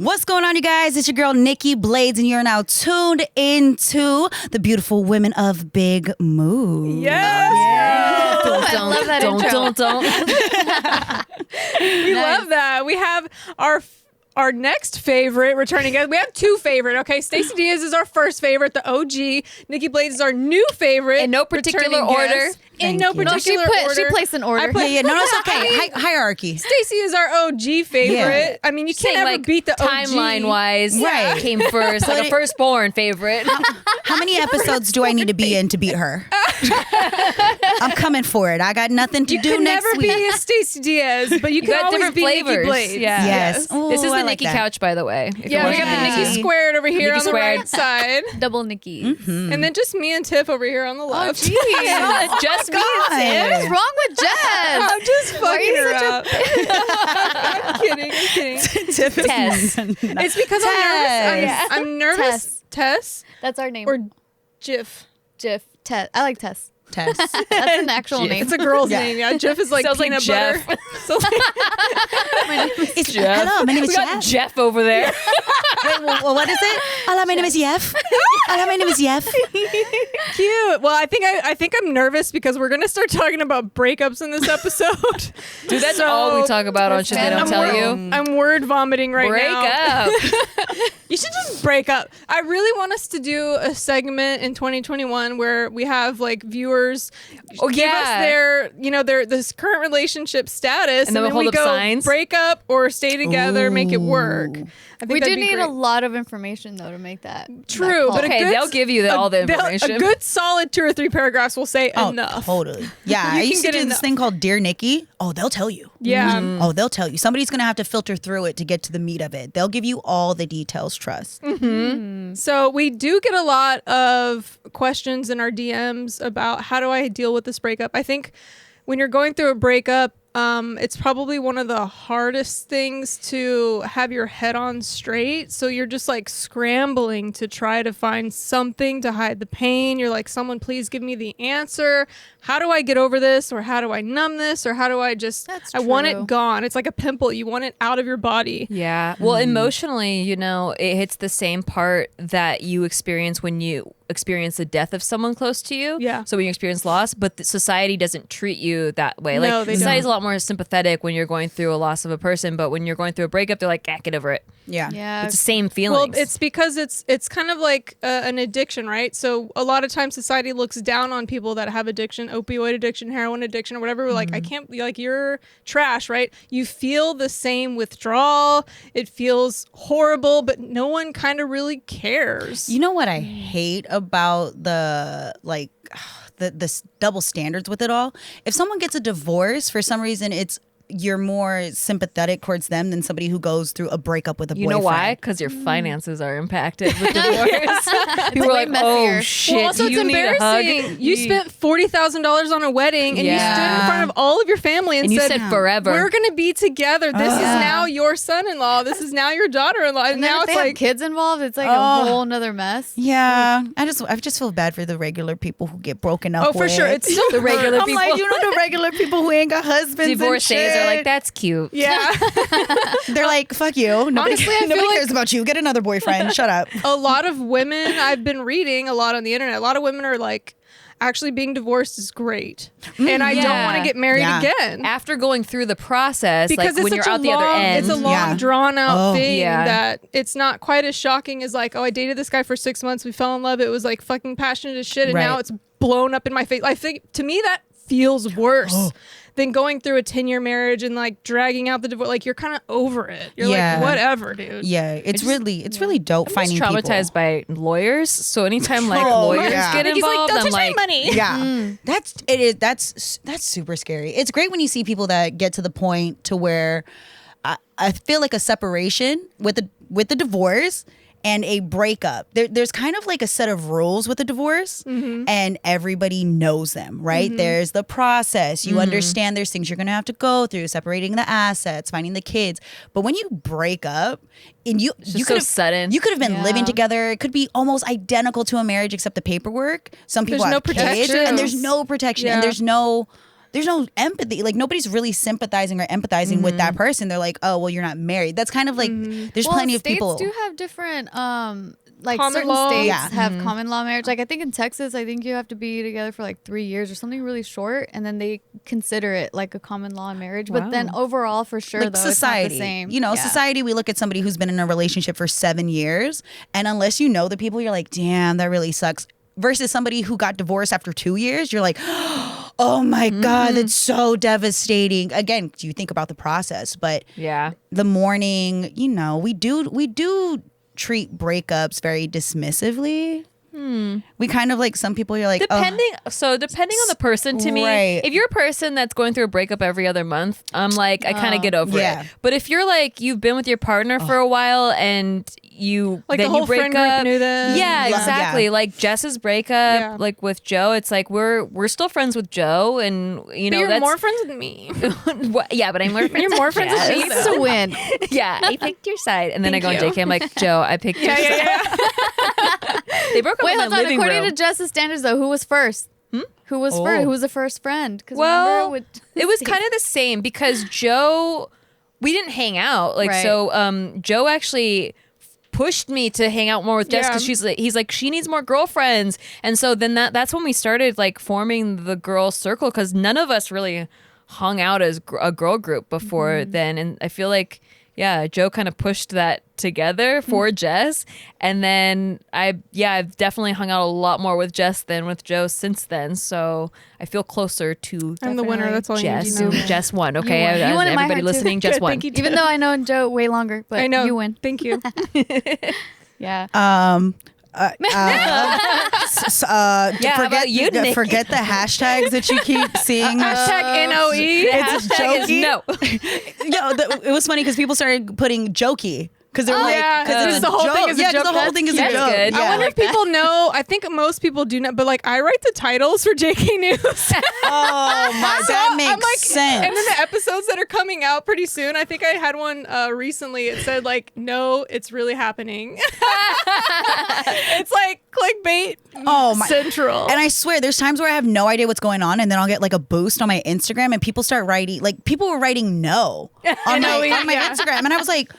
What's going on, you guys? It's your girl, Nikki Blades, and you're now tuned into the beautiful women of Big Move. Yes! Yeah. I love that intro. We love that. We have our next favorite returning guest. We have two favorite. Okay, Stacey Diaz is our first favorite, the OG. Nikki Blades is our new favorite. In no particular order. In no particular order. She placed an order. No, it's okay. Hierarchy. Stacey is our OG favorite. Yeah. I mean, you can't ever beat the OG. Timeline-wise, Right. came first, like a firstborn favorite. How many episodes do I need to be in to beat her? I'm coming for it. I got nothing to do can next never week. be Stacey Diaz, but you can got always different be Nikki flavors. Blades. Yeah. Yes. Ooh, This is I the like Nikki that. couch, by the way. Yeah, we got the Nikki squared over here Nikki on the right side. Double Nikki. And then just me and Tiff over here on the left. Just me and Sam. What is wrong with Jess? I'm just fucking her up. I'm kidding. Tess. It's because I'm nervous. I'm nervous. Tess That's our name. or Jiff? Jiff. Tess. I like Tess. Tess. That's an actual name. It's a girl's Yeah. name. Yeah, Jiff is like Sounds like peanut Jeff. butter. So It's Jeff. Hello, my name is We got Jeff. Jeff over there. Wait, well, what is it? Hello, my name is Jeff. Hello, my name is Jeff. cute. Well, I think I'm nervous because we're gonna start talking about breakups in this episode. Dude, that's all we talk about on shit they don't tell you. I'm word vomiting right Break now. up. You should just break up. I really want us to do a segment in 2021 where we have like viewers give us their this current relationship status, And then we'll hold we up go signs. break up or stay together, make it work. I think We that'd do be need great. a lot of information though to make that. True, but Okay, they'll give you all the information. A good solid 2 or 3 paragraphs will say enough. Totally. Yeah, You I can used to get do enough. this thing called Dear Nikki. Oh, they'll tell you. Yeah. Oh, they'll tell you. Somebody's going to have to filter through it to get to the meat of it. They'll give you all the details, trust. So we do get a lot of questions in our DMs about how do I deal with this breakup. I think when you're going through a breakup, it's probably one of the hardest things to have your head on straight. So you're just like scrambling to try to find something to hide the pain. You're like, someone please give me the answer. How do I get over this? Or how do I numb this? Or how do I just, That's I want true. it gone. It's like a pimple. You want it out of your body. Yeah. Well, emotionally, it hits the same part that you experience when you experience the death of someone close to you. Yeah. So when you experience loss, but society doesn't treat you that way. No, Like they society's don't. a lot more sympathetic when you're going through a loss of a person, but when you're going through a breakup, they're like, get over it. Yeah. Yeah. It's the same Well, feelings. it's because it's kind of like an addiction, right? So a lot of times society looks down on people that have addiction, opioid addiction, heroin addiction, or whatever. We're like, I can't be like, you're trash, right? You feel the same withdrawal. It feels horrible, but no one kind of really cares. You know what I hate about the double standards with it all? If someone gets a divorce, for some reason you're more sympathetic towards them than somebody who goes through a breakup with a boyfriend. You know why? Because your finances are impacted with divorce. People are way like, messier. oh shit, Well, also, do you it's need a hug? embarrassing. You spent $40,000 on a wedding, and you stood in front of all of your family and you said, said forever. "We're going to be together. This is now your son-in-law. This is now your daughter-in-law." And And then now if it's they have like, kids involved, it's like a whole nother mess. Yeah, I just feel bad for the regular people who get broken up. oh, for with. sure, it's still The regular I'm people. like, the regular people who ain't got husbands. Divorcees and shit. are like, that's cute. yeah. They're like, fuck you. Nobody, Honestly, I feel nobody like- cares about you. Get another boyfriend. Shut up. A lot of women, I've been reading a lot on the internet. A lot of women are like, actually being divorced is great, and I don't yeah. want to get married Yeah. again. After going through the process, Because like it's when such you're a out the long, other end, it's a long, Yeah. drawn out Oh. thing Yeah. that it's not quite as shocking as like, oh, I dated this guy for 6 months, we fell in love, it was like fucking passionate as shit, and Right. now it's blown up in my face. I think to me that feels worse than going through a 10-year marriage and like dragging out the divorce. Like you're kind of over it. You're Yeah. like, whatever, dude. Yeah, it's really dope I'm finding just traumatized by lawyers. So anytime like Oh, lawyers yeah. get He's like, involved, don't I'm touch like, my money. Yeah, that's super scary. It's great when you see people that get to the point to where I feel like a separation with the divorce and a breakup. There's kind of like a set of rules with a divorce, and everybody knows them, right? There's the process. You understand there's things you're going to have to go through, separating the assets, finding the kids. But when you break up, and you just could so sudden. You could have been Yeah. living together. It could be almost identical to a marriage except the paperwork. Some people There's no have kids, protection. and there's no protection, Yeah. and there's there's no empathy. Like nobody's really sympathizing or empathizing with that person. They're like, oh, well, you're not married. That's kind of like there's plenty of people. States do have different like Common certain law. states Yeah. have common law marriage. Like I think in Texas, I think you have to be together for like 3 years or something really short, and then they consider it like a common law marriage. But then overall, for sure, like though, society, it's not the same. you know, society. We look at somebody who's been in a relationship for 7 years, and unless you know the people, you're like, damn, that really sucks. Versus somebody who got divorced after 2 years, you're like, oh my God, that's so devastating. Again, you think about the process, but the mourning, you know, we do treat breakups very dismissively. We kind of like some people. You're like depending on the person. To me, Right. if you're a person that's going through a breakup every other month, I'm like I kind of get over yeah. it. But if you're like you've been with your partner for a while and you Like then the whole you break friend group up, knew them. yeah, Yeah. exactly. Yeah. Like Jess's breakup, Yeah. like with Joe, it's like we're still friends with Joe, and you But know you're that's more friends with me. yeah, but I'm more friends. You're more friends with me. It's to win. Yeah, I picked your side, and then I Thank go on you. JK. I'm like Joe, I picked your side. yeah. They broke up Wait, in hold my on. living According room. to Jess's standards, though, who was first? Who was first? Who was the first friend? Because Well, it was kind of the same because Joe, we didn't hang out. Like, Right. so Joe actually pushed me to hang out more with Jess because he's like, she needs more girlfriends. And so then that's when we started like forming the girl circle because none of us really hung out as a girl group before then. And I feel like, yeah, Joe kind of pushed that together for Jess. And then I've definitely hung out a lot more with Jess than with Joe since then. So I feel closer to I'm the winner. That's all Jess. you need to know. Jess won. Okay, You won. You won in my everybody heart, too. listening, Jess Good, won. thank you. even though I know Joe way longer, but I know. you win. Thank you. Yeah. How about you, Nikki? forget the hashtags that you keep seeing. Hashtag NOE. The hashtag is jokey. no. It was funny because people started putting jokey because they're like, yeah. because it's The a whole joke. thing is a Yeah, 'cause joke. the whole thing is a That's joke. good. Yeah. I wonder if people know. I think most people do know, but like I write the titles for JK News. Oh my, that makes I'm like, sense. And then the episodes that are coming out pretty soon. I think I had one recently. It said like, "No, it's really happening." It's like clickbait. Oh my. Central. And I swear, there's times where I have no idea what's going on, and then I'll get like a boost on my Instagram, and people start writing. Like people were writing no on my yeah. Instagram, and I was like,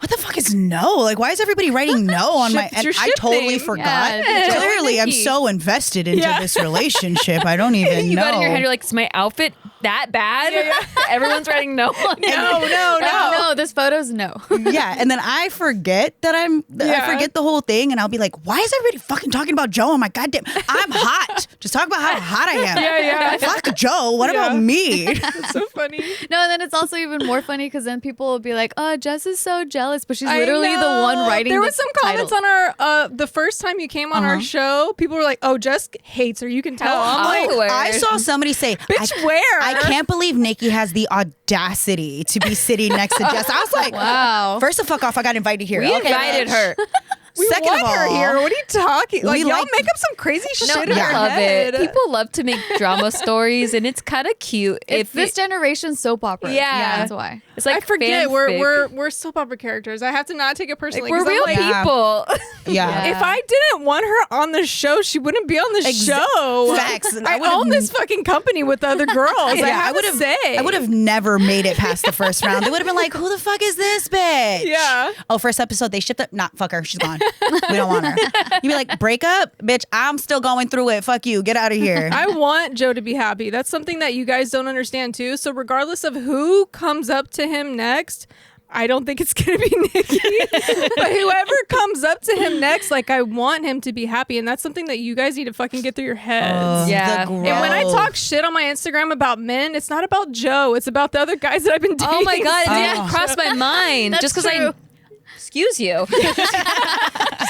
what the fuck is no? Like, why is everybody writing no on my? It's And your I ship totally name. forgot. Yeah, Joe Clearly, I'm Nikki. so invested into Yeah. this relationship. I don't even You know. got in your head, you're like, is my outfit that bad? Everyone's writing no on it. No, this photo's no. Yeah, and then I forget that I forget the whole thing, and I'll be like, why is everybody fucking talking about Joe? Oh my goddamn, I'm hot. Just talk about how hot I am. Yeah. Fuck Joe. What about me? It's so funny. No, and then it's also even more funny because then people will be like, "Oh, Jess is so jealous," but she's I literally the know. one writing. There the was some comments title. on our the first time you came on our show. People were like, "Oh, Jess hates her. You can tell." I'm like, Oh, I saw somebody say, "Bitch, where?" I can't believe Nikki has the audacity to be sitting next to Jess. I was like, Wow. First the fuck off, I got invited here. We Okay, invited bitch. her. We Second want of all, her here. What are you talking? Like, we y'all like- make up some crazy shit in I our love head. it. People love to make drama stories, and it's kind of cute. It's this generation's soap opera. Yeah. That's why. It's like I forget fanfic. we're soap opera characters. I have to not take it personally. Like, we're 'cause I'm real like, people. Yeah. if I didn't want her on the show, she wouldn't be on the show. Facts. I would've- own this fucking company with the other girls. I have would to have. say. I would have never made it past the first round. They would have been like, "Who the fuck is this bitch?" Yeah. Oh, first episode they shipped up. Not fuck her. She's gone. We don't want her. You'd be like, "Break up, bitch. I'm still going through it. Fuck you. Get out of here." I want Joe to be happy. That's something that you guys don't understand too. So regardless of who comes up to him next, I don't think it's gonna be Nikki. But whoever comes up to him next, like I want him to be happy. And that's something that you guys need to fucking get through your heads. Yeah. The And when I growth. talk shit on my Instagram about men, it's not about Joe. It's about the other guys that I've been dating. Oh my god, it Oh. didn't cross my mind. That's Just because true. excuse you, just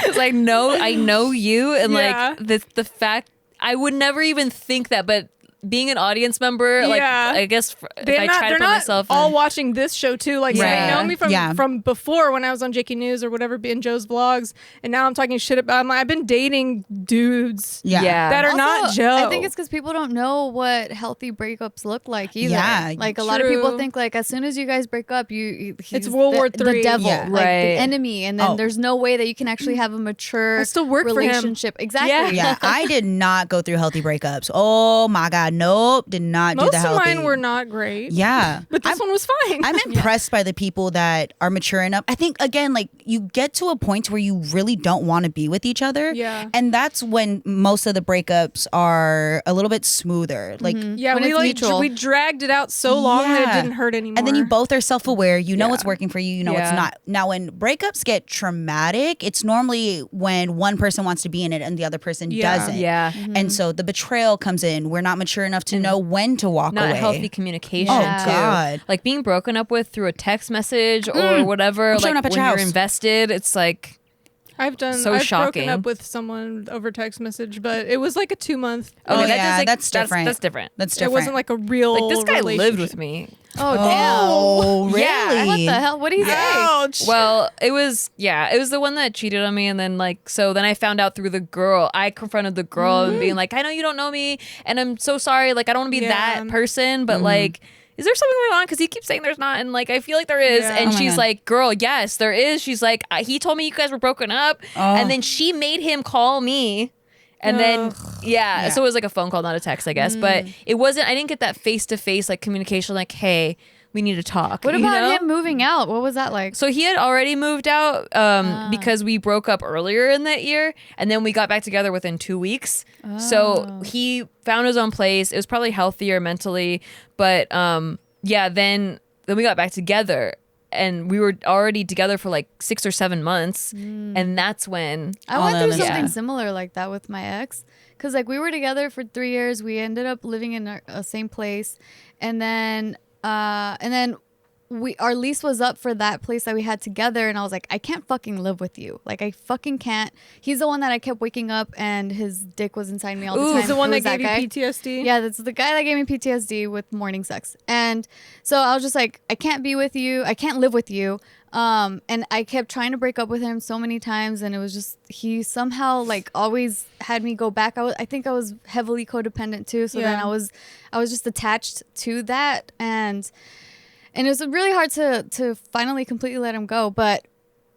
because I know you, and Yeah. like the fact I would never even think that, but being an audience member, like Yeah. I guess if They're I not, try to they're put not myself all in, watching this show too. Like so they Right. know me from Yeah. from before when I was on JK News or whatever, in Joe's vlogs, and now I'm talking shit about. I've been dating dudes Yeah. that are Also, not Joe. I think it's because people don't know what healthy breakups look like either. Yeah, like a lot of people true. think like as soon as you guys break up, he's It's World War the III. devil, Yeah. like Right. the enemy, and then Oh. there's no way that you can actually have a mature I still work for him. relationship. Exactly. Yeah, I did not go through healthy breakups. Oh my god, nope, did not do Most the of healthy. mine were not great. Yeah. But this one was fine. I'm impressed by the people that are mature enough. I think, again, like, you get to a point where you really don't want to be with each other. Yeah. And that's when most of the breakups are a little bit smoother. Like, Yeah, When we it's like mutual. we dragged it out so long that it Yeah. didn't hurt anymore. and then you both are self-aware. You know Yeah. what's working for you. You know what's Yeah. not. Now, when breakups get traumatic, it's normally when one person wants to be in it and the other person Yeah. doesn't. Yeah. And so the betrayal comes in. We're not mature enough to know when to walk Not away. healthy communication. Oh, Yeah. too. God. Like being broken up with through a text message or whatever. I'm showing Like up at when your you're house. invested, it's like I've So broken shocking. up with someone over text message, but it was like a 2-month. Oh, that yeah, does, like, that's different. That's different. That's It different. wasn't like a real. Like this guy lived relationship. with me. Oh, Oh, really? Yeah. What the hell? What do you say? Ouch. Well, it was the one that cheated on me, and then then I found out through the girl. I confronted the girl and being like, I know you don't know me, and I'm so sorry. Like I don't want to be Yeah. that person, but like. Is there something going on? Because he keeps saying there's not, and like I feel like there is. Yeah. And Oh my she's God. like, "Girl, yes, there is." She's like, "He told me you guys were broken up," and then she made him call me, and then Yeah. so it was like a phone call, not a text, I guess. But it wasn't. I didn't get that face to face like communication. Like, hey, we need to talk. What you about know? him moving out? What was that like? So he had already moved out because we broke up earlier in that year, and then we got back together within 2 weeks. So he found his own place. It was probably healthier mentally, but then we got back together, and we were already together for like 6 or 7 months, and that's when I went through Yeah. something similar like that with my ex. Because like we were together for 3 years. We ended up living in our same place. And then our lease was up for that place that we had together, and I was like, I can't fucking live with you. Like I fucking can't. He's the one that I kept waking up and his dick was inside me all the time. He's the one It that was gave you guy. PTSD. Yeah, that's the guy that gave me PTSD with morning sex. And so I was just like, I can't be with you. I can't live with you. And I kept trying to break up with him so many times, and it was just he somehow like always had me go back. I think I was heavily codependent too. So then Yeah. I was just attached to that, and it was really hard to finally completely let him go. But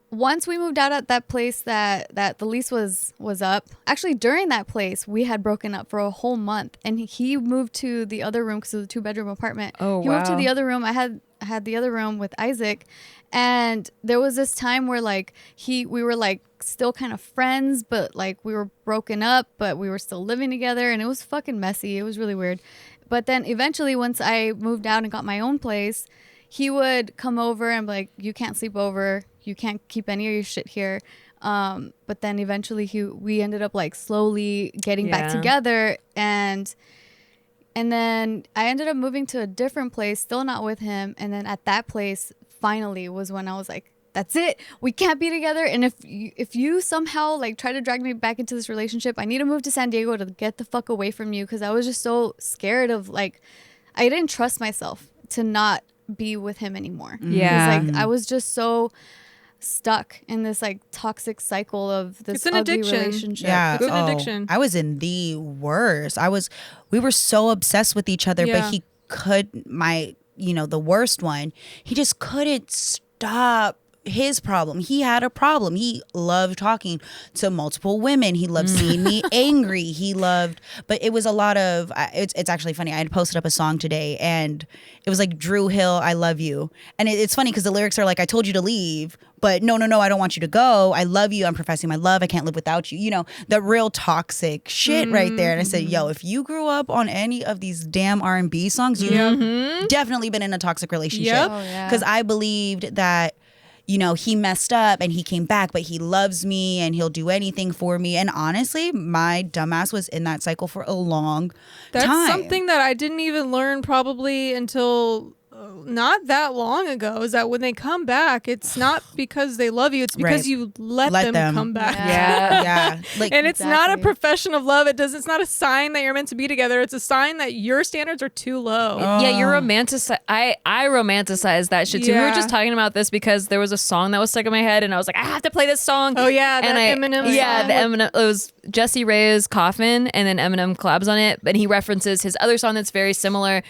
once we moved out at that place that the lease was up, actually during that place we had broken up for a whole month, and he moved to the other room because it was a 2-bedroom apartment. Oh, he moved to wow. the other room. I had the other room with Isaac, and there was this time where like we were like still kind of friends, but like we were broken up, but we were still living together, and it was fucking messy. It was really weird. But then eventually, once I moved out and got my own place, he would come over and be like, you can't sleep over. You can't keep any of your shit here. But then eventually we ended up like slowly getting back Yeah. together. And then I ended up moving to a different place, still not with him. And then at that place, finally was when I was like, that's it. We can't be together. And if you somehow like try to drag me back into this relationship, I need to move to San Diego to get the fuck away from you. Cause I was just so scared of like, I didn't trust myself to not be with him anymore. Yeah. 'Cause, like I was just so stuck in this like toxic cycle of this It's an ugly addiction. relationship. Yeah. It's an addiction. I was in the worst. We were so obsessed with each other, Yeah. but he the worst one, he just couldn't stop his problem. He had a problem. He loved talking to multiple women. He loved seeing me angry. But it was a lot of, it's actually funny. I had posted up a song today, and it was like, Drew Hill, I love you. And it's funny because the lyrics are like, I told you to leave, but no, I don't want you to go. I love you. I'm professing my love. I can't live without you. You know, the real toxic shit right there. And I said, yo, if you grew up on any of these damn R&B songs, you've definitely been in a toxic relationship. Yep. Oh, yeah. Because I believed that, he messed up and he came back, but he loves me and he'll do anything for me. And honestly, my dumbass was in that cycle for a long That's time. something that I didn't even learn probably until not that long ago, is that when they come back, it's not because they love you, it's because Right. you let them come back. Yeah. Yeah. Like, And it's not a Exactly. profession of love. It's not a sign that you're meant to be together. It's a sign that your standards are too low. Yeah, you're romanticize. I romanticize that shit too. We were Yeah. just talking about this because there was a song that was stuck in my head, and I was like, I have to play this song. Oh, yeah, that and Eminem Yeah, song the with- Eminem. It was Jesse Reyes' Coffin, and then Eminem collabs on it. But he references his other song that's very similar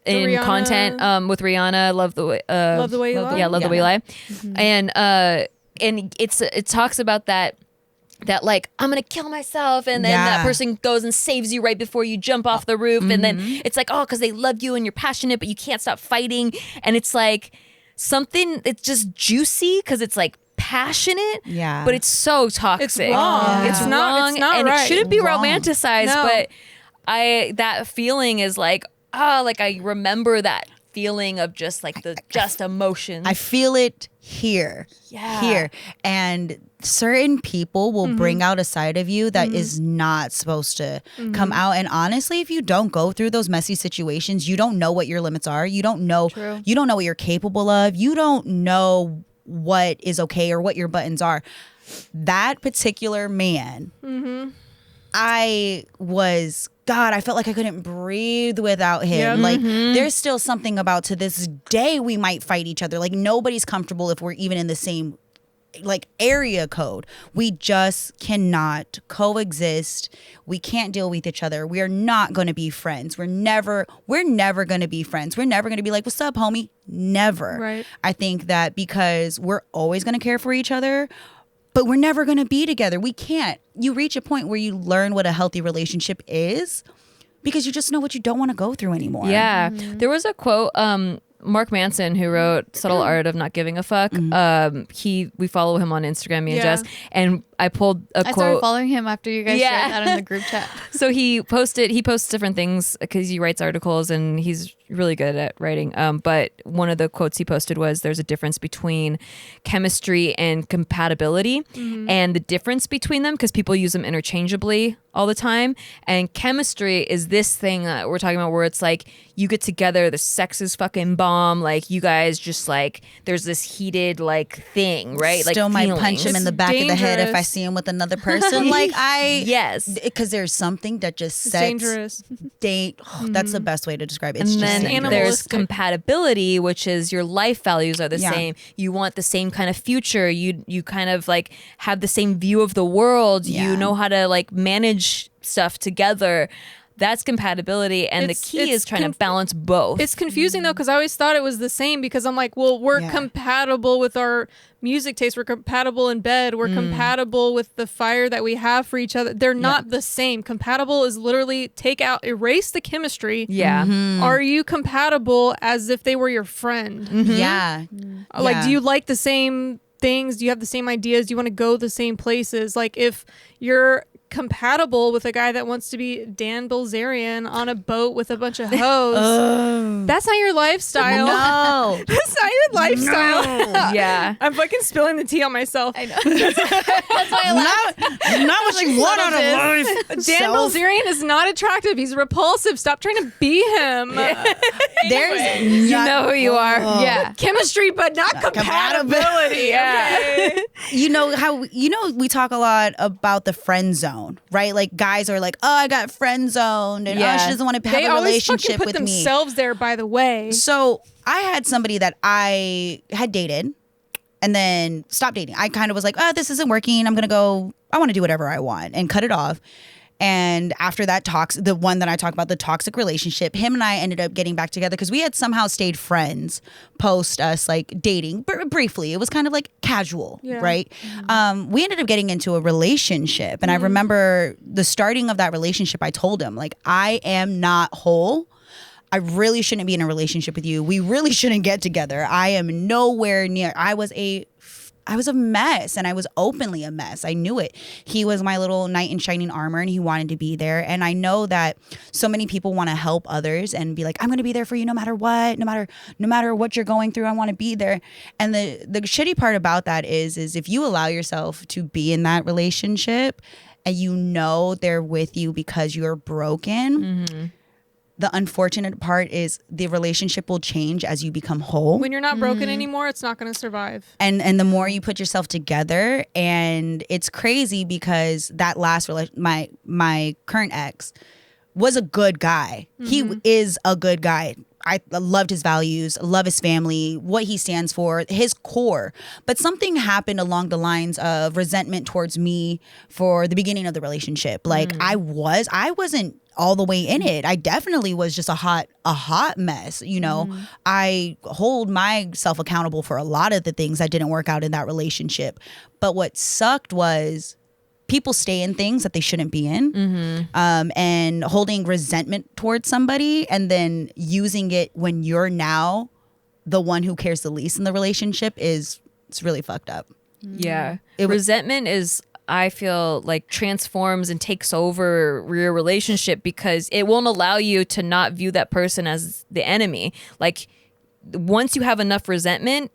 in Rihanna- content with Rihanna. Love the way. Love the Way You Lie? Yeah, love the way you lie. And it talks about that. that like I'm gonna kill myself, and then Yeah. that person goes and saves you right before you jump off the roof, and then it's like, oh, because they love you and you're passionate but you can't stop fighting, and it's like something, it's just juicy because it's like passionate, Yeah. but it's so toxic. It's wrong. Yeah. It's It's not. wrong, It's not and right. it shouldn't be Wrong. romanticized. No. But that feeling is like, like I remember that feeling of just like the just emotions. I feel it here. Yeah. Here. And certain people will bring out a side of you that is not supposed to come out. And honestly, if you don't go through those messy situations, you don't know what your limits are. You don't know True. you don't know what you're capable of. You don't know what is okay or what your buttons are. That particular man, I felt like I couldn't breathe without him. Yep. Like there's still something about, to this day, we might fight each other. Like nobody's comfortable if we're even in the same like area code. We just cannot coexist. We can't deal with each other. We are not going to be friends. We're never going to be friends. We're never going to be like, what's up, homie? Never. Right. I think that because we're always going to care for each other, but we're never going to be together. We can't. You reach a point where you learn what a healthy relationship is because you just know what you don't want to go through anymore. Yeah. There was a quote, Mark Manson, who wrote Subtle Art of Not Giving a Fuck. We follow him on Instagram, me and Yeah. Jess, and I pulled a I started quote. following him after you guys Yeah. shared that in the group chat. So he posts different things because he writes articles and he's really good at writing. But one of the quotes he posted was, there's a difference between chemistry and compatibility, and the difference between them, because people use them interchangeably all the time. And chemistry is this thing that we're talking about where it's like you get together, the sex is fucking bomb. Like you guys just like, there's this heated like thing, right? Still like might feelings. punch him in the It's back of the head if I dangerous. see him with another person. Like Yes. because there's something that just It's sets dangerous. That's the best way to describe it. It's And just then dangerous. there's Animalistic. compatibility, which is your life values are the Yeah. same. You want the same kind of future. You kind of like have the same view of the world. Yeah. You know how to like manage stuff together. That's compatibility, and It's- the key it's is trying to balance both. It's confusing though, because I always thought it was the same, because I'm like, well, we're Yeah. compatible with our music taste. We're compatible in bed. We're compatible with the fire that we have for each other. They're not the same. Compatible is literally erase the chemistry. yeah. Are you compatible as if they were your friend? Yeah. Like, Yeah. do you like the same things? Do you have the same ideas? Do you want to go the same places? Like, if you're compatible with a guy that wants to be Dan Bilzerian on a boat with a bunch of hoes, that's not your lifestyle. No. That's not your lifestyle. Yeah. I'm fucking spilling the tea on myself. I know. That's why I laughed. Not what you want out of life. Dan Self. Bilzerian is not attractive. He's repulsive. Stop trying to be him. There's You know who you are. Yeah. Chemistry, but not compatibility. Yeah. you know how we talk a lot about the friend zone, right? Like guys are like, oh, I got friend zoned, and Yeah. oh, she doesn't want to have They a always fucking relationship put with me. themselves there, by the way. So I had somebody that I had dated and then stopped dating. I kind of was like, oh, this isn't working. I want to do whatever I want, and cut it off. And after that the one that I talk about, the toxic relationship, him and I ended up getting back together because we had somehow stayed friends post us like dating briefly. It was kind of like casual, Yeah. right? We ended up getting into a relationship. And I remember the starting of that relationship, I told him, like, I am not whole. I really shouldn't be in a relationship with you. We really shouldn't get together. I am nowhere near. I was a mess, and I was openly a mess. I knew it. He was my little knight in shining armor, and he wanted to be there. And I know that so many people want to help others and be like, I'm going to be there for you no matter what, no matter what you're going through. I want to be there. And the shitty part about that is if you allow yourself to be in that relationship and you know they're with you because you're broken, the unfortunate part is the relationship will change as you become whole. When you're not broken anymore, it's not going to survive. And the more you put yourself together, and it's crazy because that last my current ex was a good guy. He is a good guy. I loved his values, love his family, what he stands for, his core. But something happened along the lines of resentment towards me for the beginning of the relationship. Like I wasn't all the way in it. I definitely was just a hot mess. You know, I hold myself accountable for a lot of the things that didn't work out in that relationship. But what sucked was people stay in things that they shouldn't be in, and holding resentment towards somebody and then using it when you're now the one who cares the least in the relationship it's really fucked up. Yeah. Resentment is, I feel like, transforms and takes over your relationship because it won't allow you to not view that person as the enemy. Like, once you have enough resentment,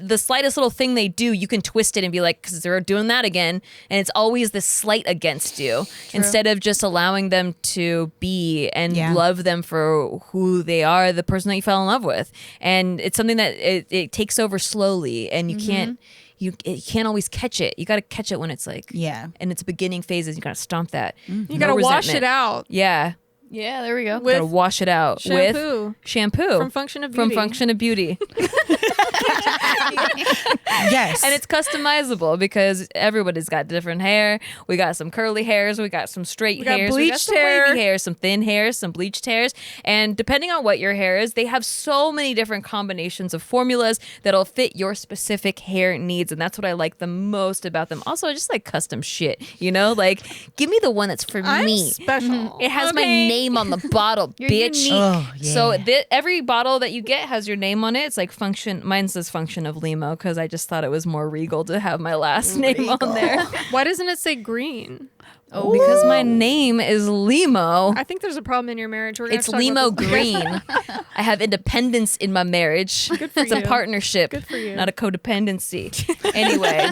the slightest little thing they do, you can twist it and be like, because they're doing that again. And it's always this slight against you. Instead of just allowing them to be and love them for who they are, the person that you fell in love with. And it's something that it takes over slowly, and you can't. You can't always catch it. You got to catch it when it's like, in its beginning phases. You got to stomp that. You got to wash it out. Yeah. Yeah, there we go. Got to wash it out with shampoo from Function of Beauty. From Function of Beauty. Yes. And it's customizable because everybody's got different hair. We got some curly hairs. We got some straight hairs. We got some wavy hairs, some thin hairs, some bleached hairs. And depending on what your hair is, they have so many different combinations of formulas that'll fit your specific hair needs. And that's what I like the most about them. Also, I just like custom shit, you know? Like, give me the one that's for me. Special. It has my name on the bottle, bitch. Oh, yeah. So every bottle that you get has your name on it. It's like Function. Mine says Function of Limo because I just thought it was more regal to have my last name on there. Why doesn't it say green? Oh, because my name is Limo. I think there's a problem in your marriage. It's Limo Green. I have independence in my marriage. Good for it's you. a partnership, Good for you. not a codependency. Anyway,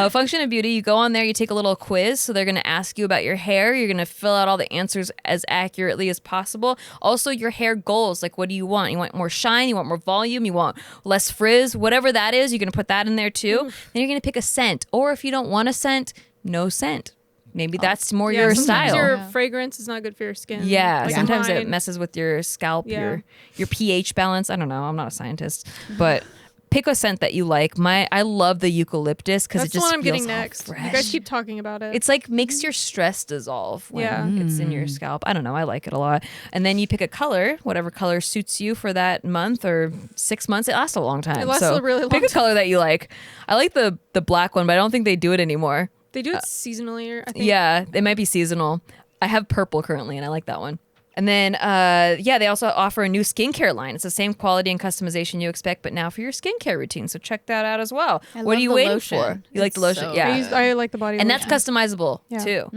Function of Beauty, you go on there, you take a little quiz. So they're going to ask you about your hair. You're going to fill out all the answers as accurately as possible. Also, your hair goals. Like, what do you want? You want more shine? You want more volume? You want less frizz? Whatever that is, you're going to put that in there too. Then you're going to pick a scent. Or if you don't want a scent, no scent. Maybe that's more your sometimes style. Your fragrance is not good for your skin. Yeah, Like sometimes mine. it messes with your scalp, Yeah. your pH balance. I don't know. I'm not a scientist, but pick a scent that you like. I love the eucalyptus because it That's just the one I'm feels getting all next. fresh. You guys keep talking about it. It's like makes your stress dissolve when it's in your scalp. I don't know. I like it a lot. And then you pick a color, whatever color suits you for that month or 6 months. It lasts a long time. It lasts a really long pick a time. color that you like. I like the black one, but I don't think they do it anymore. They do it seasonally, I think. Yeah, it might be seasonal. I have purple currently, and I like that one. And then, they also offer a new skincare line. It's the same quality and customization you expect, but now for your skincare routine. So check that out as well. What are you waiting for? You like the lotion? Yeah. I like the body And lotion. that's customizable too,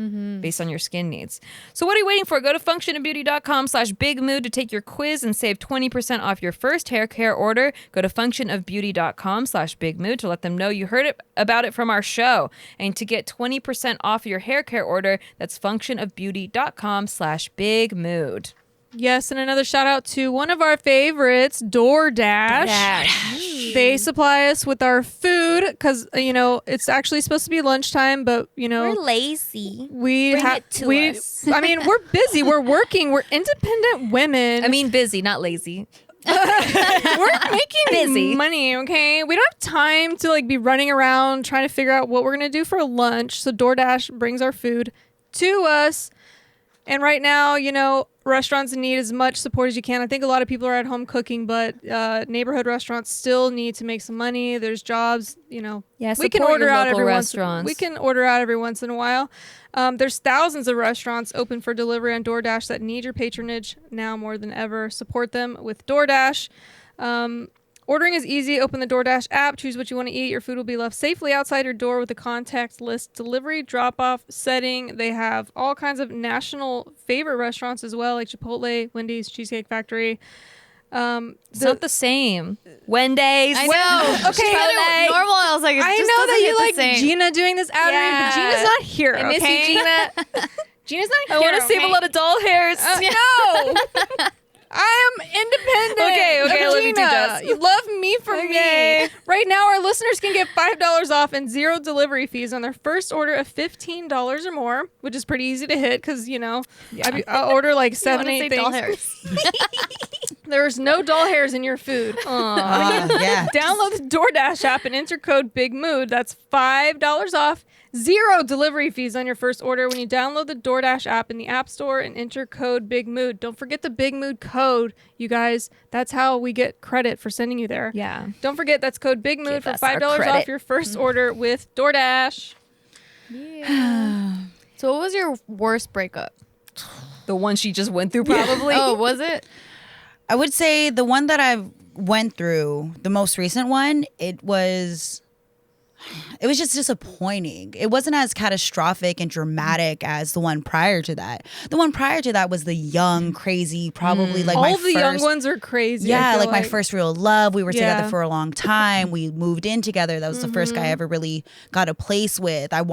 based on your skin needs. So what are you waiting for? Go to functionofbeauty.com/bigmood to take your quiz and save 20% off your first hair care order. Go to functionofbeauty.com/bigmood to let them know you heard about it from our show. And to get 20% off your hair care order, that's functionofbeauty.com/bigmood. Yes, and another shout out to one of our favorites, DoorDash. They supply us with our food because it's actually supposed to be lunchtime, but We're lazy. we Bring have it to us. I mean, we're busy. We're working. We're independent women. I mean, busy, not lazy. we're making Busy. money. Okay, we don't have time to be running around trying to figure out what we're gonna do for lunch. So DoorDash brings our food to us. And right now, restaurants need as much support as you can. I think a lot of people are at home cooking, but neighborhood restaurants still need to make some money. There's jobs, Yeah, we can order out every restaurants. We can order out every once in a while. There's thousands of restaurants open for delivery on DoorDash that need your patronage now more than ever. Support them with DoorDash. Ordering is easy. Open the DoorDash app, choose what you want to eat. Your food will be left safely outside your door with a contact list delivery drop-off setting. They have all kinds of national favorite restaurants as well, like Chipotle, Wendy's, Cheesecake Factory. It's not the same. Wendy's. I know. Okay. Chipotle. Normal. I was like, I know that you like Gina doing this ad read, but Gina's not here. I miss okay? you, Gina. Gina's not I here. want to save a lot of doll hairs. No. I am independent. Okay, of I love you too, Gina. Jess. You love me for me. Right now, our listeners can get $5 off and 0 delivery fees on their first order of $15 or more, which is pretty easy to hit because, I'll order like 7, 8 things. Doll hairs. There's no dull hairs in your food. Yeah. Download the DoorDash app and enter code Big Mood. That's $5 off. 0 delivery fees on your first order when you download the DoorDash app in the App Store and enter code Big Mood. Don't forget the Big Mood code, you guys. That's how we get credit for sending you there. Yeah. Don't forget that's code Big Mood Give for us our $5 credit. off your first order with DoorDash. Yeah. So what was your worst breakup? The one she just went through, probably. Oh, was it? I would say the one that I went through, the most recent one, it was just disappointing. It wasn't as catastrophic and dramatic as the one prior to that. The one prior to that was the young, crazy, probably like my All the first, young ones are crazy. I yeah, feel like my first real love. We were together Yeah. for a long time. We moved in together. That was the first guy I ever really got a place with. I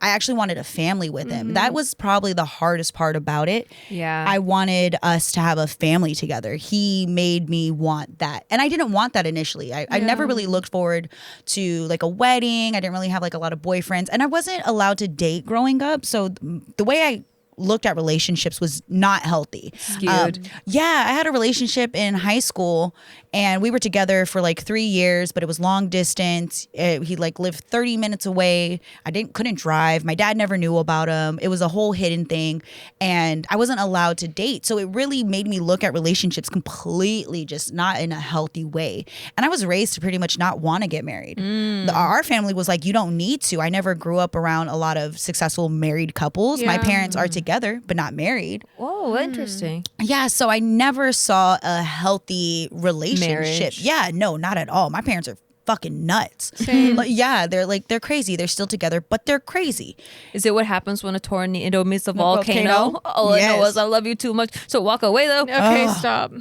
actually wanted a family with him. That was probably the hardest part about it. Yeah. I wanted us to have a family together. He made me want that. And I didn't want that initially. I never really looked forward to like a wedding. I didn't really have like a lot of boyfriends, and I wasn't allowed to date growing up. So the way I looked at relationships was not healthy. Skewed. Yeah, I had a relationship in high school, and we were together for like 3 years, but it was long distance. He like lived 30 minutes away. I couldn't drive. My dad never knew about him. It was a whole hidden thing, and I wasn't allowed to date. So it really made me look at relationships completely just not in a healthy way. And I was raised to pretty much not want to get married. Our family was like, you don't need to. I never grew up around a lot of successful married couples. My Yeah. parents are together, but not married. Whoa, interesting. Yeah, so I never saw a healthy relationship. Marriage. Yeah, no, not at all. My parents are fucking nuts. Same. Like, yeah, they're crazy. They're still together, but they're crazy. Is it what happens when a tornado meets a volcano? volcano? All I know Yes. is I love you too much. So walk away though. Okay, stop.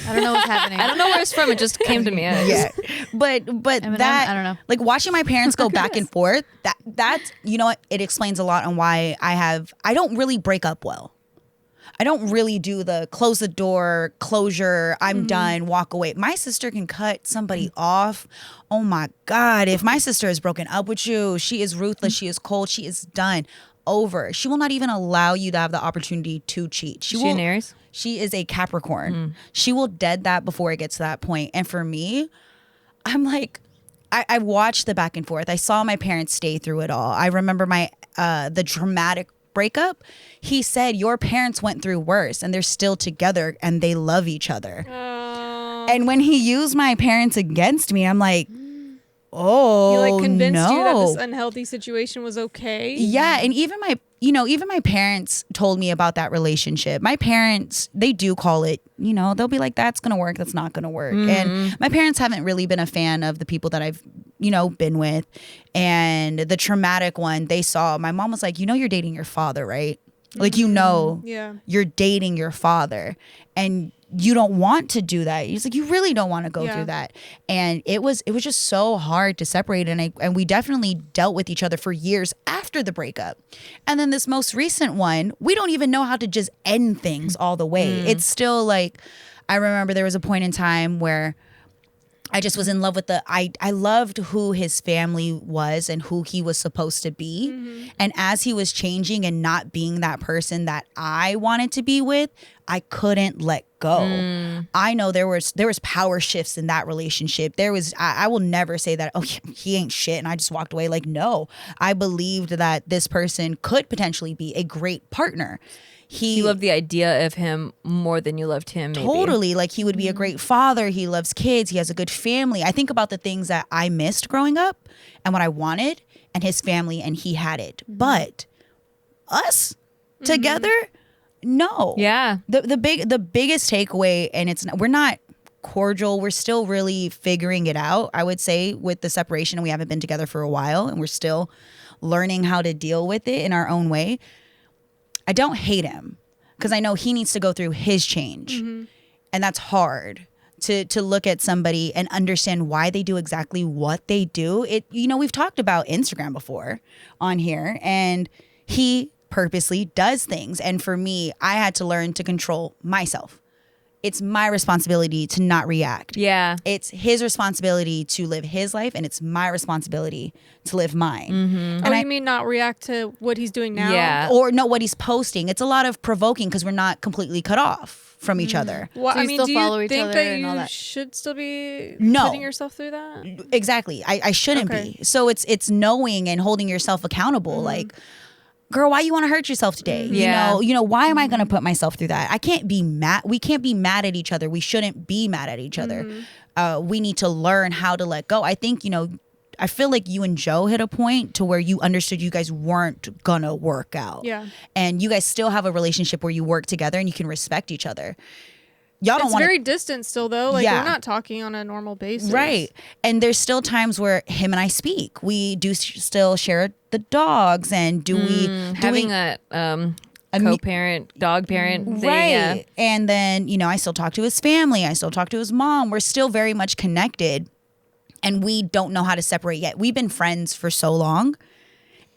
I don't know what's happening. I don't know where it's from. It just came to me. Yeah, but Eminem? that I don't know. like watching my parents go back and forth. That's you know what, it explains a lot on why I don't really break up well. I don't really do the close the door, closure, I'm done, walk away. My sister can cut somebody off. Oh my God. If my sister has broken up with you, she is ruthless. She is cold. She is done. Over. She will not even allow you to have the opportunity to cheat. She an Aries? She is a Capricorn. She will dead that before it gets to that point. And for me, I'm like, I watched the back and forth. I saw my parents stay through it all. I remember the dramatic breakup. He said, your parents went through worse and they're still together and they love each other. And when he used my parents against me, I'm like, oh, He like convinced you that no. this unhealthy situation was okay. Yeah, and even my parents told me about that relationship. My parents, they do call it, they'll be like, that's going to work, that's not going to work. And my parents haven't really been a fan of the people that I've, been with. And the traumatic one, they saw, my mom was like, you're dating your father, right? Like, Yeah. you're dating your father and you don't want to do that. He's like, you really don't want to go Yeah. through that. And it was just so hard to separate. And we definitely dealt with each other for years after the breakup. And then this most recent one, we don't even know how to just end things all the way. It's still like, I remember there was a point in time where I just was in love with I loved who his family was and who he was supposed to be. And as he was changing and not being that person that I wanted to be with, I couldn't let go. I know there was power shifts in that relationship. There was, I will never say that, oh, he ain't shit and I just walked away. Like, no, I believed that this person could potentially be a great partner. You loved the idea of him more than you loved him, maybe. Totally. Like, he would be a great father. He loves kids. He has a good family. I think about the things that I missed growing up and what I wanted, and his family, and he had it. But us together, no. Yeah. The biggest takeaway, and we're not cordial. We're still really figuring it out, I would say, with the separation, and we haven't been together for a while, and we're still learning how to deal with it in our own way. I don't hate him because I know he needs to go through his change. And that's hard to look at somebody and understand why they do exactly what they do. We've talked about Instagram before on here, and he purposely does things. And for me, I had to learn to control myself it's my responsibility to not react. Yeah. It's his responsibility to live his life, and it's my responsibility to live mine. And you mean not react to what he's doing now? Yeah. Or know what he's posting. It's a lot of provoking because we're not completely cut off from each other. Well, So you I mean, still do follow you each think other that and all you that? should still be No. putting yourself through that? Exactly. I shouldn't Okay. be. So it's knowing and holding yourself accountable. Like, girl, why you want to hurt yourself today? Yeah. You know, why am I going to put myself through that? I can't be mad. We can't be mad at each other. We shouldn't be mad at each other. We need to learn how to let go. I think, I feel like you and Joe hit a point to where you understood you guys weren't gonna work out. Yeah. And you guys still have a relationship where you work together and you can respect each other. Y'all don't It's want very distant still, though. Like, Yeah. we're not talking on a normal basis. Right. And there's still times where him and I speak. We do still share the dogs, and Having a co-parent, dog parent thing. right. Yeah. And then, I still talk to his family. I still talk to his mom. We're still very much connected, and we don't know how to separate yet. We've been friends for so long.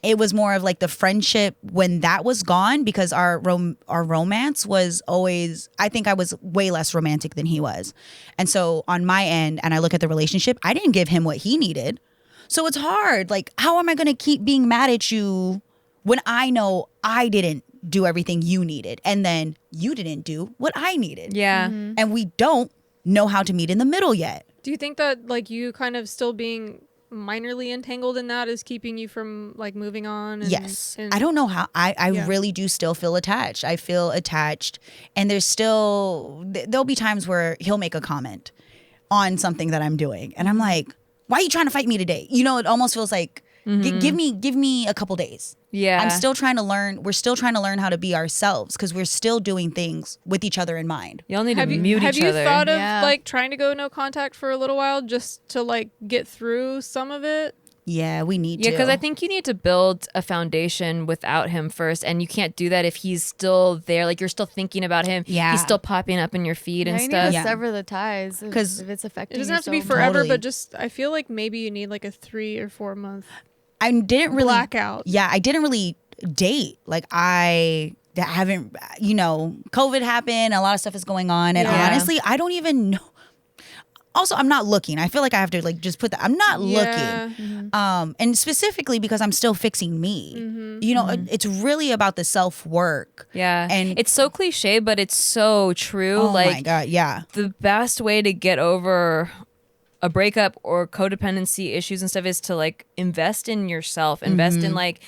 It was more of like the friendship when that was gone, because our romance was always, I think I was way less romantic than he was. And so on my end, and I look at the relationship, I didn't give him what he needed. So it's hard. Like, how am I going to keep being mad at you when I know I didn't do everything you needed, and then you didn't do what I needed? Yeah. And we don't know how to meet in the middle yet. Do you think that, like, you kind of still being minorly entangled in that is keeping you from, like, moving on? And, Yes. and I don't know how. I Yeah. really do still feel attached. I feel attached. And there's still, there'll be times where he'll make a comment on something that I'm doing. And I'm like, why are you trying to fight me today? It almost feels like, give me a couple days. Yeah. I'm still trying to learn. We're still trying to learn how to be ourselves, because we're still doing things with each other in mind. Y'all need to have you mute each other. thought of Yeah. like trying to go no contact for a little while just to like get through some of it? Yeah, we need Yeah, to. because I think you need to build a foundation without him first, and you can't do that if he's still there. Like, you're still thinking about him. Yeah. He's still popping up in your feed Yeah, and you stuff. need to Yeah. sever the ties 'Cause if it's affecting It doesn't you have to be so forever, Totally. but just I feel like maybe you need like a 3 or 4 month I didn't really blackout. Yeah, I didn't really date. Like, I haven't, COVID happened. A lot of stuff is going on. And Yeah. honestly, I don't even know. Also, I'm not looking. I feel like I have to just put that. I'm not Yeah. looking. And specifically because I'm still fixing me. It's really about the self-work. Yeah. And it's so cliche, but it's so true. oh like, my God, yeah. the best way to get over a breakup or codependency issues and stuff is to like invest in yourself, invest in like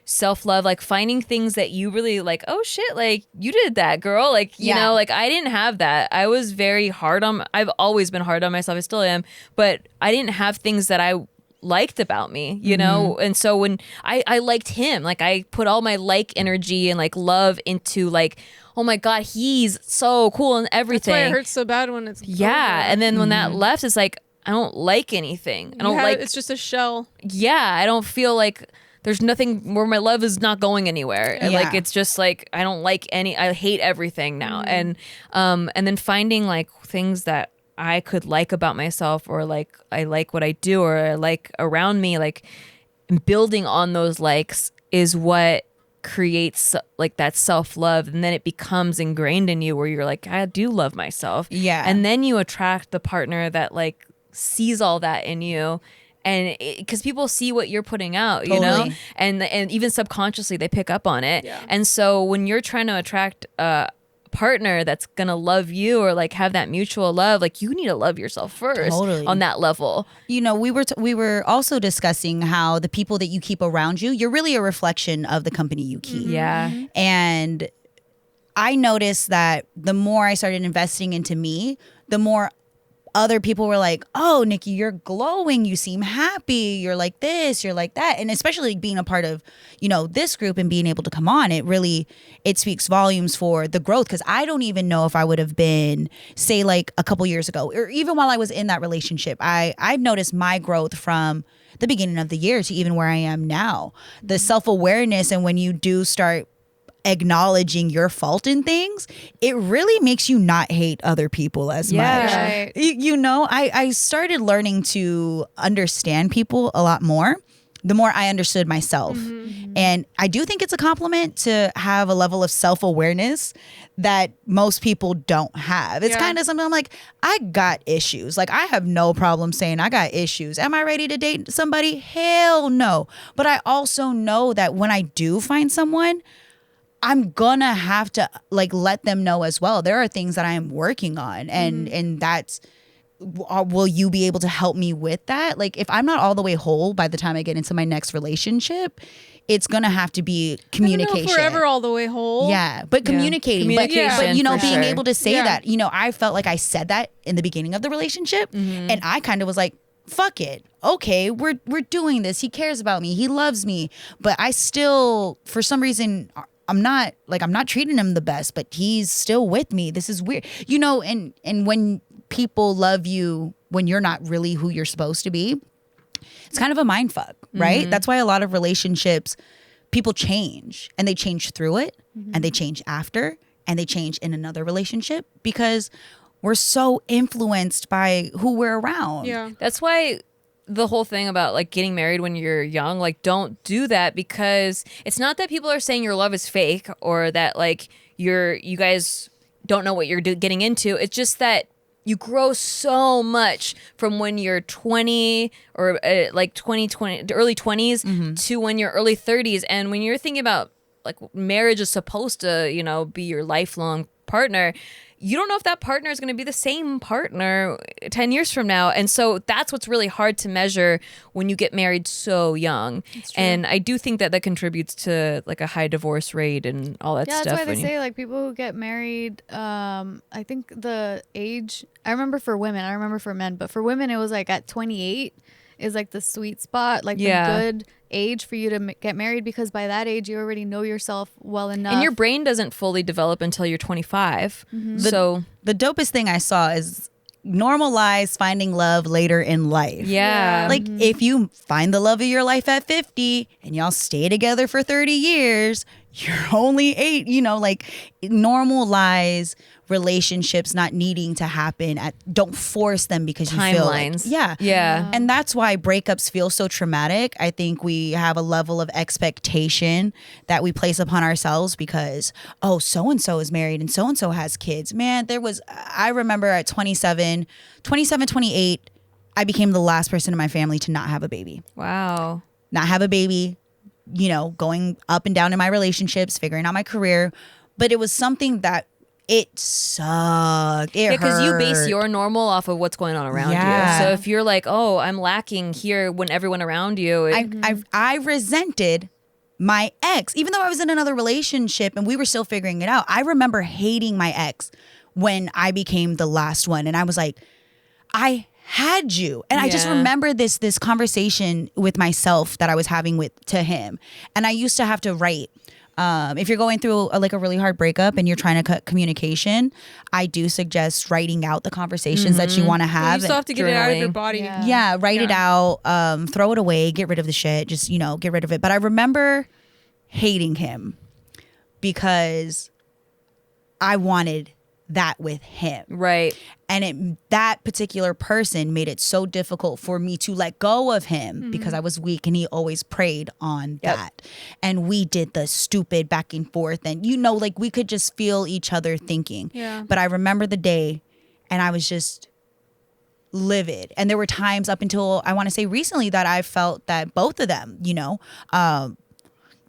self-love, like finding things that you really like. Oh shit, like you did that, girl. Like, you know, like I didn't have that. I was very I've always been hard on myself. I still am, but I didn't have things that I liked about me, you know? And so when I liked him, like I put all my like energy and like love into like, oh my God, he's so cool and That's everything. why it hurts so bad when it's Yeah. over. And then when that left, it's like, I don't like anything. I don't like, it's just a shell. yeah, I don't feel like there's nothing where my love is not going anywhere. Yeah. Like, it's just like, I don't like I hate everything now. And then finding like things that I could like about myself, or like, I like what I do, or I like around me, like building on those likes is what creates like that self-love, and then it becomes ingrained in you where you're like, I do love myself. Yeah. And then you attract the partner that like sees all that in you, and because people see what you're putting out, you know, Totally. and even subconsciously they pick up on it. Yeah. And so when you're trying to attract a partner that's gonna love you, or like have that mutual love, like you need to love yourself first. Totally. On that level. We were also discussing how the people that you keep around you, you're really a reflection of the company you keep. Yeah. And I noticed that the more I started investing into me, the more other people were like, oh, Nikki, you're glowing. You seem happy. You're like this, you're like that. And especially being a part of, this group and being able to come on, it speaks volumes for the growth. Because I don't even know if I would have been, say, like a couple years ago, or even while I was in that relationship, I've noticed my growth from the beginning of the year to even where I am now. The self-awareness, and when you do start acknowledging your fault in things, it really makes you not hate other people as much. Right. I started learning to understand people a lot more. the more I understood myself. And I do think it's a compliment to have a level of self-awareness that most people don't have. It's kind of something I'm like, I got issues. Like, I have no problem saying I got issues. Am I ready to date somebody? Hell no. But I also know that when I do find someone, I'm gonna have to like let them know as well. There are things that I am working on, and that's, will you be able to help me with that? Like, if I'm not all the way whole by the time I get into my next relationship, it's gonna have to be communication. I don't know if we're ever all the way whole. Yeah, but communicating. But you know, for being sure. able to say that, you know, I felt like I said that in the beginning of the relationship, and I kind of was like, fuck it. Okay, we're doing this. He cares about me. He loves me. But I still, for some reason, I'm not treating him the best, but he's still with me. This is weird. You know, and when people love you when you're not really who you're supposed to be, it's kind of a mind fuck, right? That's why a lot of relationships, people change, and they change through it, and they change after, and they change in another relationship, because we're so influenced by who we're around. Yeah. That's why the whole thing about like getting married when you're young, like, don't do that, because it's not that people are saying your love is fake or that like you guys don't know what you're getting into. It's just that you grow so much from when you're 20 or like 20, early 20s to when you're early 30s. And when you're thinking about like marriage is supposed to, you know, be your lifelong partner, you don't know if that partner is going to be the same partner 10 years from now. And so that's what's really hard to measure when you get married so young. And I do think that contributes to like a high divorce rate and all that stuff. Yeah, that's why they say like people who get married, I think the age, I remember for women, I remember for men, but for women it was like at 28 is like the sweet spot, like the good age for you to get married, because by that age you already know yourself well enough. And your brain doesn't fully develop until you're 25. So The dopest thing I saw is normalize finding love later in life. yeah. Like, if you find the love of your life at 50 and y'all stay together for 30 years, you're only 8, you know, like, normalize relationships not needing to happen don't force them because you feel like, timelines. yeah. And that's why breakups feel so traumatic. I think we have a level of expectation that we place upon ourselves because, oh, so-and-so is married and so-and-so has kids. Man, I remember at 27, 28, I became the last person in my family to not have a baby. Wow. Not have a baby, you know, going up and down in my relationships, figuring out my career. But it was something that it sucked. It hurt. Because you base your normal off of what's going on around Yeah. you. So if you're like, oh, I'm lacking here when everyone around you. I resented my ex, even though I was in another relationship and we were still figuring it out. I remember hating my ex when I became the last one. And I was like, I had you. And I just remember this conversation with myself that I was having to him. And I used to have to write. If you're going through a really hard breakup and you're trying to cut communication, I do suggest writing out the conversations that you want to Well, have. you still have to get it out of your journaling. body. Yeah. Write it out, throw it away, get rid of the shit, just, you know, get rid of it. But I remember hating him because I wanted that with him. Right. And that particular person made it so difficult for me to let go of him because I was weak, and he always preyed on that. And we did the stupid back and forth, and, you know, like, we could just feel each other thinking. Yeah. But I remember the day, and I was just livid. And there were times up until, I want to say recently, that I felt that both of them, you know,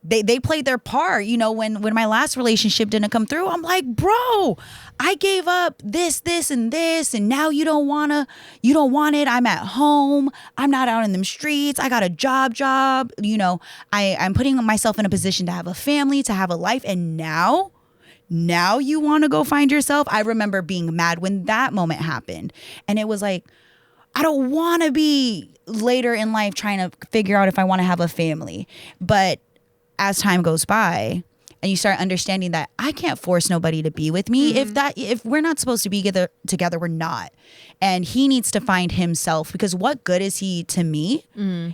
they played their part. You know, when my last relationship didn't come through, I'm like, bro, I gave up this, and this, and now you don't want it. I'm at home. I'm not out in them streets. I got a job. You know, I'm putting myself in a position to have a family, to have a life. And now you want to go find yourself. I remember being mad when that moment happened. And it was like, I don't want to be later in life trying to figure out if I want to have a family. But as time goes by and you start understanding that I can't force nobody to be with me. If we're not supposed to be together, we're not. And he needs to find himself, because what good is he to me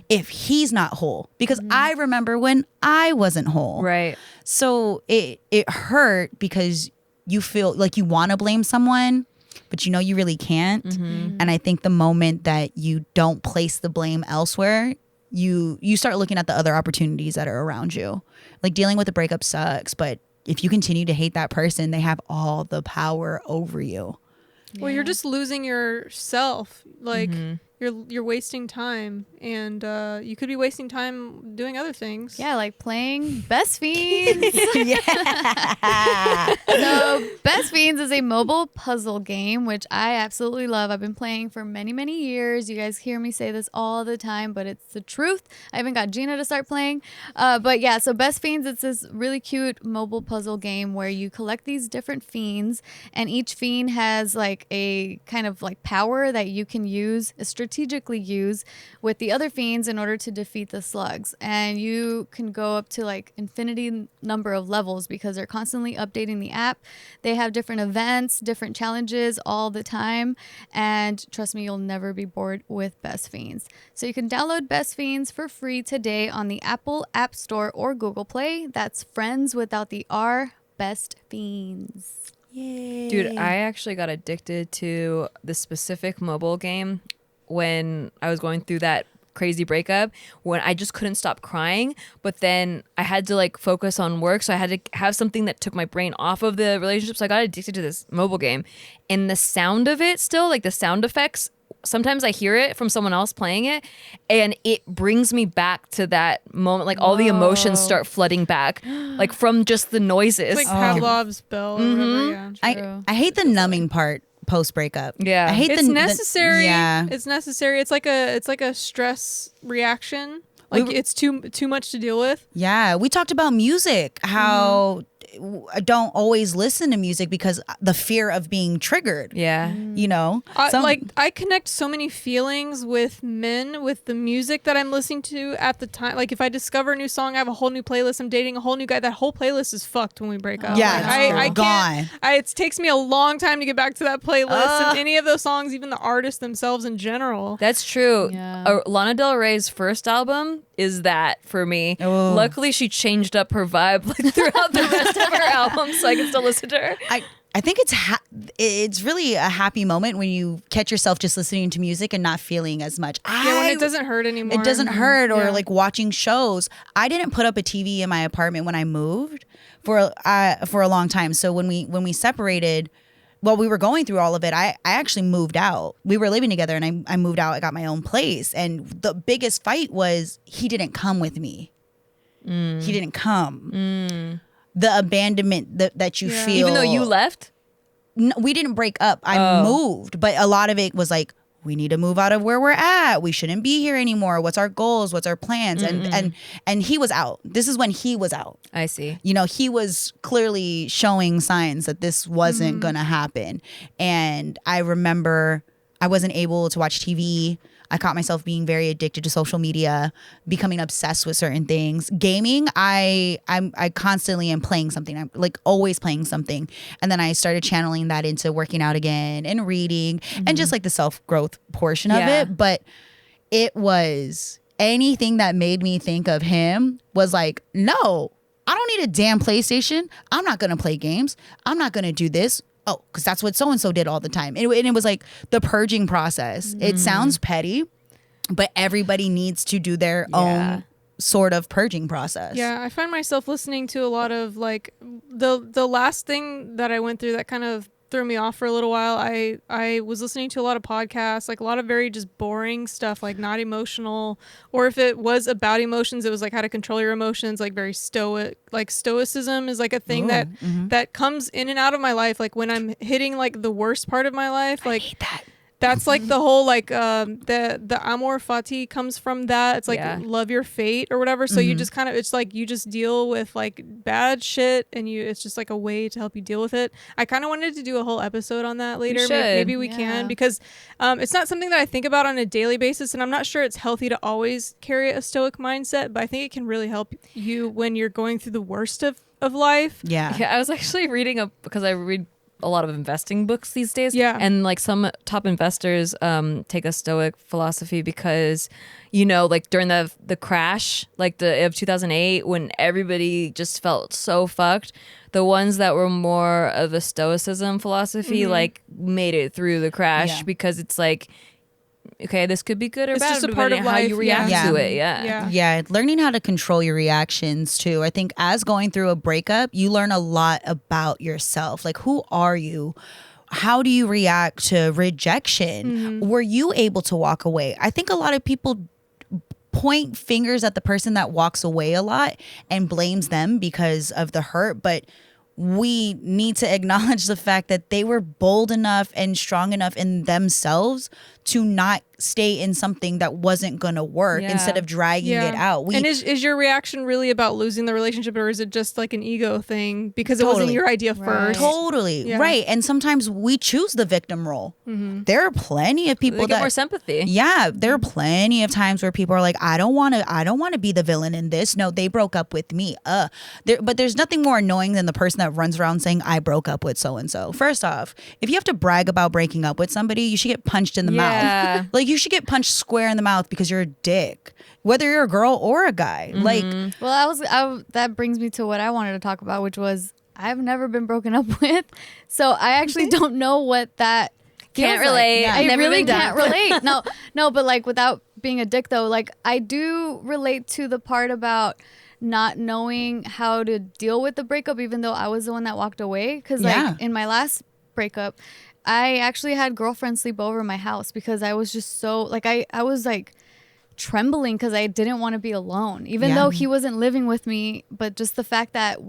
if he's not whole? Because I remember when I wasn't whole. Right. So it hurt because you feel like you want to blame someone, but you know you really can't. And I think the moment that you don't place the blame elsewhere, you start looking at the other opportunities that are around you. Like dealing with a breakup sucks, but if you continue to hate that person, they have all the power over you. Well, you're just losing yourself. Like you're wasting time, and you could be wasting time doing other things. Yeah, like playing Best Fiends. Yeah. So Best Fiends is a mobile puzzle game, which I absolutely love. I've been playing for many, many years. You guys hear me say this all the time, but it's the truth. I even got Gina to start playing. But yeah, so Best Fiends, it's this really cute mobile puzzle game where you collect these different fiends, and each fiend has like a kind of like power that you can use, strategically use with the other fiends in order to defeat the slugs. And you can go up to like infinity number of levels because they're constantly updating the app. They have different events, different challenges all the time. And trust me, you'll never be bored with Best Fiends. So you can download Best Fiends for free today on the Apple App Store or Google Play. That's friends without the R, Best Fiends. Yay. Dude, I actually got addicted to this specific mobile game when I was going through that crazy breakup, when I just couldn't stop crying, but then I had to like focus on work, so I had to have something that took my brain off of the relationship. So I got addicted to this mobile game, and the sound of it still, like the sound effects, sometimes I hear it from someone else playing it, and it brings me back to that moment. Like all the emotions start flooding back, like from just the noises. It's like Pavlov's bell or whatever. Yeah. I hate the numbing part post breakup. Yeah. I hate It's necessary. Yeah. It's necessary. It's like a stress reaction. Like it's too much to deal with. Yeah, we talked about music, how I don't always listen to music because the fear of being triggered. Yeah. You know, I connect so many feelings with men with the music that I'm listening to at the time. Like if I discover a new song, I have a whole new playlist. I'm dating a whole new guy. That whole playlist is fucked when we break up. Yeah, like, I gone. It takes me a long time to get back to that playlist and any of those songs, even the artists themselves in general. That's true. Yeah. Lana Del Rey's first album is that for me. Oh. Luckily, she changed up her vibe like throughout the rest of her album, so I can still listen to her. I think it's really a happy moment when you catch yourself just listening to music and not feeling as much. When it doesn't hurt anymore. It doesn't hurt, or like watching shows. I didn't put up a TV in my apartment when I moved for a long time. So when we separated, while we were going through all of it, I actually moved out. We were living together, and I moved out. I got my own place, and the biggest fight was he didn't come with me. He didn't come. The abandonment that you feel, Even though you left? No, we didn't break up. I moved, but a lot of it was like, we need to move out of where we're at. We shouldn't be here anymore. What's our goals? What's our plans? And he was out. This is when he was out. I see. You know, he was clearly showing signs that this wasn't going to happen. And I remember I wasn't able to watch TV. I caught myself being very addicted to social media, becoming obsessed with certain things. Gaming, I constantly am playing something. I'm like always playing something. And then I started channeling that into working out again and reading and just like the self-growth portion of it. But it was anything that made me think of him was like, no, I don't need a damn PlayStation. I'm not going to play games. I'm not going to do this. Oh, because that's what so-and-so did all the time. And it was like the purging process. It sounds petty, but everybody needs to do their own sort of purging process. Yeah, I find myself listening to a lot of like the last thing that I went through that kind of threw me off for a little while. I was listening to a lot of podcasts, like a lot of very just boring stuff, like not emotional, or if it was about emotions, it was like how to control your emotions, like very stoic. Like stoicism is like a thing that comes in and out of my life. Like when I'm hitting like the worst part of my life, like I hate that. That's like the whole like the amor fati comes from that. It's like love your fate or whatever. So you just kind of, it's like you just deal with like bad shit, and it's just like a way to help you deal with it. I kind of wanted to do a whole episode on that later. Maybe we can, because it's not something that I think about on a daily basis, and I'm not sure it's healthy to always carry a stoic mindset, but I think it can really help you when you're going through the worst of life. Yeah. I was actually reading because I read a lot of investing books these days. Yeah. And like some top investors take a stoic philosophy because, you know, like during the crash, like of 2008, when everybody just felt so fucked, the ones that were more of a stoicism philosophy like made it through the crash because it's like, okay, this could be good or It's bad. just a part of how life, you react yeah. to it. Yeah. Yeah, learning how to control your reactions too. I think as going through a breakup, you learn a lot about yourself. Like, who are you? How do you react to rejection? Were you able to walk away? I think a lot of people point fingers at the person that walks away a lot and blames them because of the hurt, but we need to acknowledge the fact that they were bold enough and strong enough in themselves to not stay in something that wasn't going to work Yeah. instead of dragging it out. And is your reaction really about losing the relationship, or is it just like an ego thing because it wasn't Totally. your idea Right. first? Totally. Yeah. Right. And sometimes we choose the victim role. There are plenty of people They get that more sympathy. Yeah, there are plenty of times where people are like, I don't want to be the villain in this. No, they broke up with me. But there's nothing more annoying than the person that runs around saying, I broke up with so and so. First off, if you have to brag about breaking up with somebody, you should get punched in the Yeah. mouth. Like, you should get punched square in the mouth because you're a dick, whether you're a girl or a guy. Like, Well, that brings me to what I wanted to talk about, which was I've never been broken up with, so I actually don't know what that Can't feels relate. Like. I've I never really been down. can't relate. No, but like without being a dick though, like I do relate to the part about not knowing how to deal with the breakup, even though I was the one that walked away. Because like in my last breakup, I actually had girlfriends sleep over my house because I was just so like I was like trembling because I didn't want to be alone, even though he wasn't living with me. But just the fact that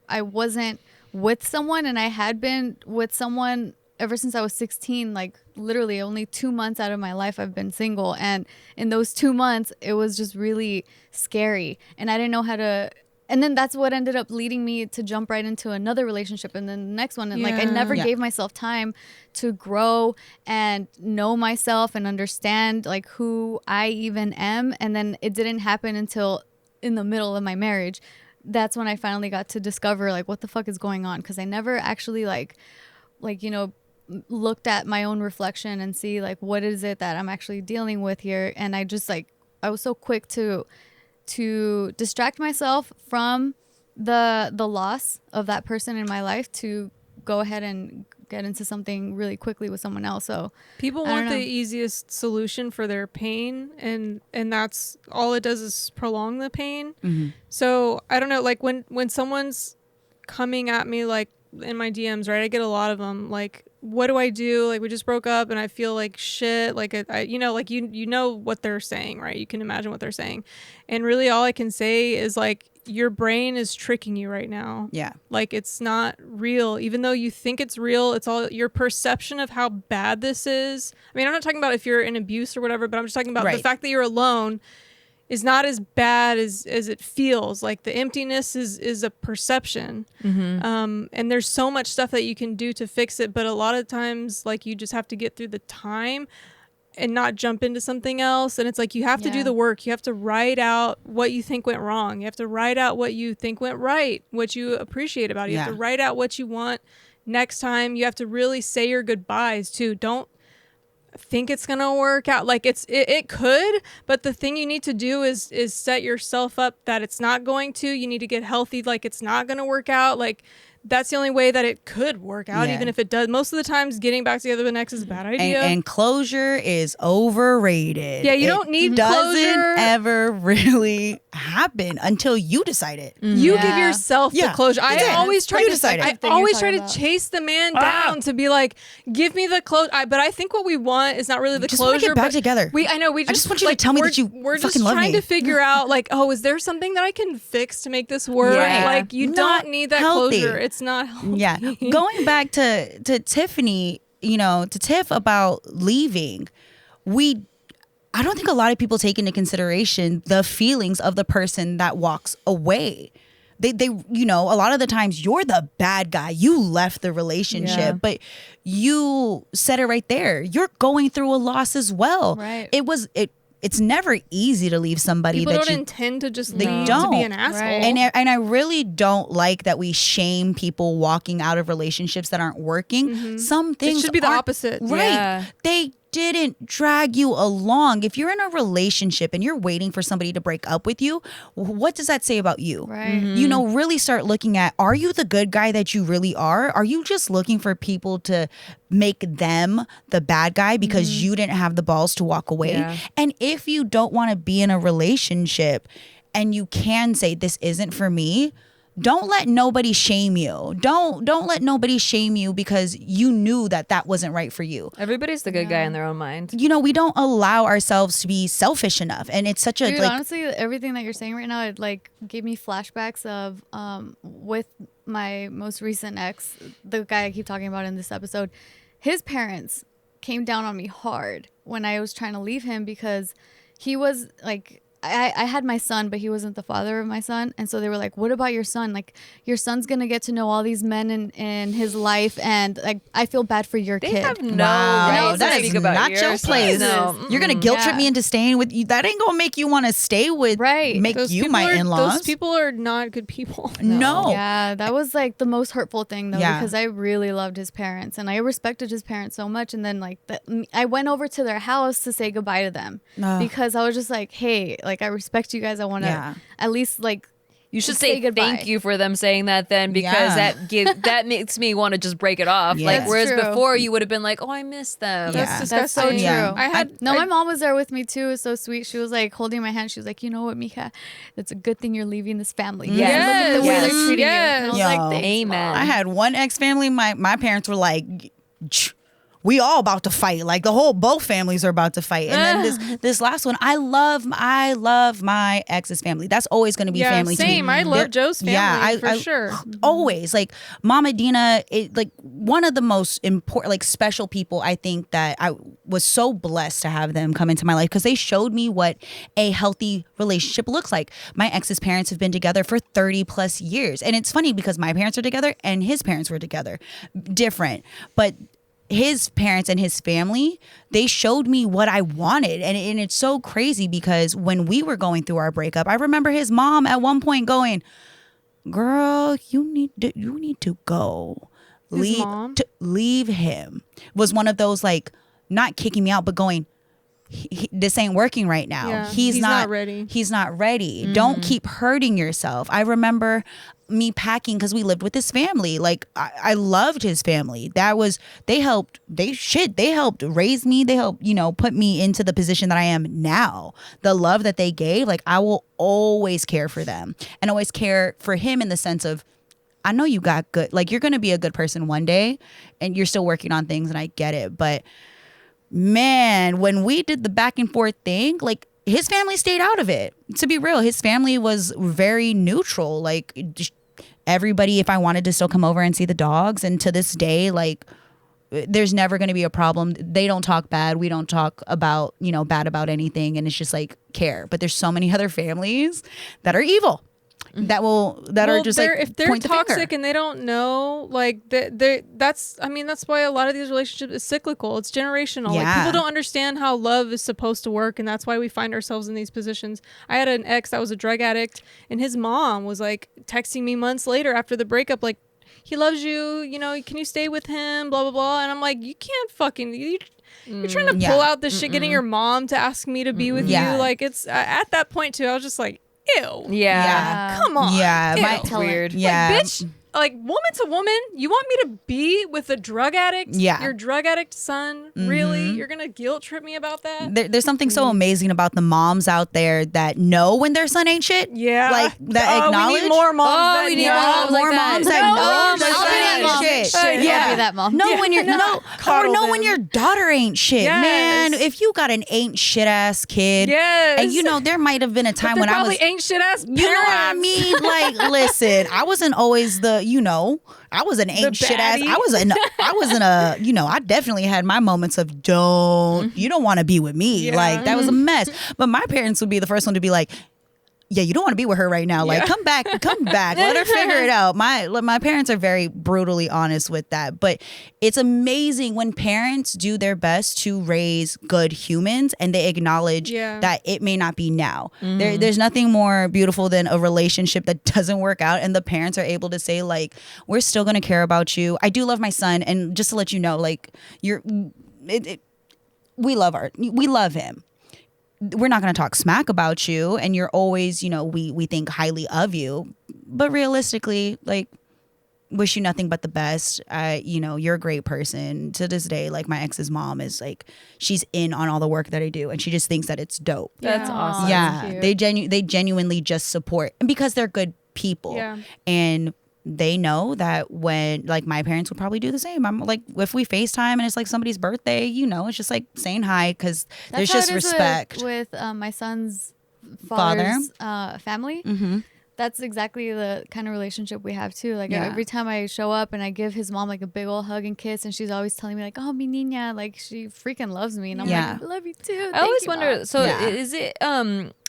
I wasn't with someone, and I had been with someone ever since I was 16, like literally only 2 months out of my life I've been single. And in those 2 months, it was just really scary. And I didn't know how to, and then that's what ended up leading me to jump right into another relationship and then the next one. And like, I never gave myself time to grow and know myself and understand like who I even am. And then it didn't happen until in the middle of my marriage. That's when I finally got to discover like what the fuck is going on. Cause I never actually like, you know, looked at my own reflection and see like what is it that I'm actually dealing with here. And I just like I was so quick to distract myself from the loss of that person in my life to go ahead and get into something really quickly with someone else. So People I don't want the know. easiest solution for their pain, and that's all it does is prolong the pain. So I don't know, like when someone's coming at me like in my DMs, right? I get a lot of them. Like, what do I do? Like, we just broke up and I feel like shit. Like, you know, like you know what they're saying, right? You can imagine what they're saying. And really all I can say is like, your brain is tricking you right now. Yeah. Like, it's not real. Even though you think it's real, it's all your perception of how bad this is. I mean, I'm not talking about if you're in abuse or whatever, but I'm just talking about the fact that you're alone is not as bad as it feels. Like, the emptiness is a perception. And there's so much stuff that you can do to fix it, but a lot of times like you just have to get through the time and not jump into something else. And it's like you have to do the work. You have to write out what you think went wrong. You have to write out what you think went right, what you appreciate about it. You have to write out what you want next time. You have to really say your goodbyes too. Don't think it's gonna work out. Like, it could, but the thing you need to do is set yourself up that it's not going to. You need to get healthy. Like, it's not gonna work out. Like, that's the only way that it could work out, even if it does. Most of the times getting back together with an ex is a bad idea. And closure is overrated. Yeah, you don't need closure. Doesn't ever really happen until you decide it. You give yourself the closure. I always try You to decide it. I always try to chase the man down to be like, give me the closure. But I think what we want is not really the Just wanna closure. get back but together. I know we just, just want you to tell me that you we're fucking just love trying me. to figure out like, oh, is there something that I can fix to make this work? Yeah. Like, you Not don't need that healthy. closure. It's not healthy. Yeah. Going back to Tiffany, you know, to Tiff about leaving, I don't think a lot of people take into consideration the feelings of the person that walks away. They you know, a lot of the times you're the bad guy. You left the relationship, but you said it right there. You're going through a loss as well. Right. It's never easy to leave somebody People that don't you intend to just They leave to don't. be an asshole. Right. and I really don't like that we shame people walking out of relationships that aren't working. Some things should be the aren't- opposite. Right. Yeah. They didn't drag you along. If you're in a relationship and you're waiting for somebody to break up with you, what does that say about you? Right. You know, really start looking at, are you the good guy that you really are? Are you just looking for people to make them the bad guy because you didn't have the balls to walk away? Yeah. And if you don't want to be in a relationship and you can say, this isn't for me, don't let nobody shame you. Don't let nobody shame you because you knew that that wasn't right for you. Everybody's the good guy in their own mind. You know, we don't allow ourselves to be selfish enough. And it's such a Dude, like, honestly, everything that you're saying right now, it like gave me flashbacks of with my most recent ex, the guy I keep talking about in this episode. His parents came down on me hard when I was trying to leave him because he was like, I had my son, but he wasn't the father of my son. And so they were like, what about your son? Like, your son's going to get to know all these men in his life. And like, I feel bad for your They kid. have no wow, right that to is speak about not your yours. place. No. You're going to guilt trip Yeah. me into staying with you. That ain't going to make you want to stay with, Right. make Those you people my are- in-laws. Those people are not good people. No. Yeah, that was like the most hurtful thing though, Yeah. because I really loved his parents and I respected his parents so much. And then like I went over to their house to say goodbye to them Ugh. because I was just like, hey, like I respect you guys. I want to Yeah. at least like You should say say goodbye. thank you for them saying that then, because Yeah. that makes me want to just break it off. Yeah. Like, That's whereas true. before you would have been like, oh, I miss them. Yeah. That's That's so disgusting. true. Yeah. I had No, my mom was there with me too. It was so sweet. She was like holding my hand. She was like, you know what, Mika? It's a good thing you're leaving this family. Yes. Look at the way Yes. they're treating you. And I was Yo. like, thanks, Amen. Mom. I had one ex-family, my parents were like, we all about to fight. Like both families are about to fight. And then this last one, I love my ex's family. That's always going to be family same. to me. I love They're- Joe's family for sure. Always like Mama Dina, like one of the most important, like special people. I think that I was so blessed to have them come into my life because they showed me what a healthy relationship looks like. My ex's parents have been together for 30 plus years. And it's funny because my parents are together and his parents were together. Different. But his parents and his family, they showed me what I wanted. And it's so crazy because when we were going through our breakup, I remember his mom at one point going, girl, you need to go. His mom? Leave him. Was one of those like not kicking me out, but going, this ain't working right now. Yeah, he's he's not ready. He's not ready. Don't keep hurting yourself. I remember me packing because we lived with his family. Like I loved his family. They helped raise me. They helped, put me into the position that I am now. The love that they gave, like I will always care for them and always care for him in the sense of, I know you got good, like you're going to be a good person one day and you're still working on things and I get it. But man, when we did the back and forth thing, like his family stayed out of it. To be real, his family was very neutral. Like everybody, if I wanted to still come over and see the dogs, and to this day, like there's never going to be a problem. They don't talk bad. We don't talk about, bad about anything. And it's just like care. But there's so many other families that are evil. That are just like if they're point the finger. toxic and they don't know, like that's why a lot of these relationships is cyclical. It's generational. Like Yeah. people don't understand how love is supposed to work, and that's why we find ourselves in these positions. I had an ex that was a drug addict, and his mom was like texting me months later after the breakup, like, he loves you, can you stay with him, blah blah blah. And I'm like, you can't fucking you're trying to pull out this shit, getting your mom to ask me to be with Yeah. you. Like, it's at that point too, I was just like, ew. Yeah. Come on. Yeah, Ew. It's weird. Yeah, Like, bitch, like woman to woman, you want me to be with a drug addict? Yeah. Your drug addict son? Really? You're going to guilt trip me about that? There's something so amazing about the moms out there that know when their son ain't shit. Yeah. Like that Oh, acknowledge. we need more moms. Oh, than we need that. moms like more that. moms that No, know their I'll son be that ain't mom. shit. I'll be that mom. Know when you're Coddle when them. your daughter ain't shit, Yes. man. If you got an ain't shit ass kid, Yes. and there might have been a time They when I probably was, ain't shit ass parents. you know what I mean? Like, listen, I wasn't always I was an ain't shit ass. baddie. I wasn't a, I definitely had my moments of you don't want to be with me. Yeah. Like that was a mess. But my parents would be the first one to be like, yeah, you don't want to be with her right now. Like, Yeah. come back, let her figure it out. My parents are very brutally honest with that. But it's amazing when parents do their best to raise good humans and they acknowledge Yeah. that it may not be now. There's nothing more beautiful than a relationship that doesn't work out and the parents are able to say, like, we're still going to care about you. I do love my son. And just to let you know, like, we love him. We're not going to talk smack about you, and you're always, we think highly of you, but realistically, like, wish you nothing but the best. You're a great person. To this day, like, my ex's mom is like, she's in on all the work that I do, and she just thinks that it's dope. That's awesome. Yeah, they genuinely just support, and because they're good people, and they know that when, like, my parents would probably do the same. I'm like, if we FaceTime and it's like somebody's birthday, it's just like saying hi, because there's just respect. With my son's father's family. Mm-hmm. That's exactly the kind of relationship we have too. Like, Yeah. every time I show up and I give his mom like a big old hug and kiss, and she's always telling me like, "Oh, mi niña," like, she freaking loves me, and I'm Yeah. like, "I love you too." I always Thank you, wonder. Mom." So Yeah. is it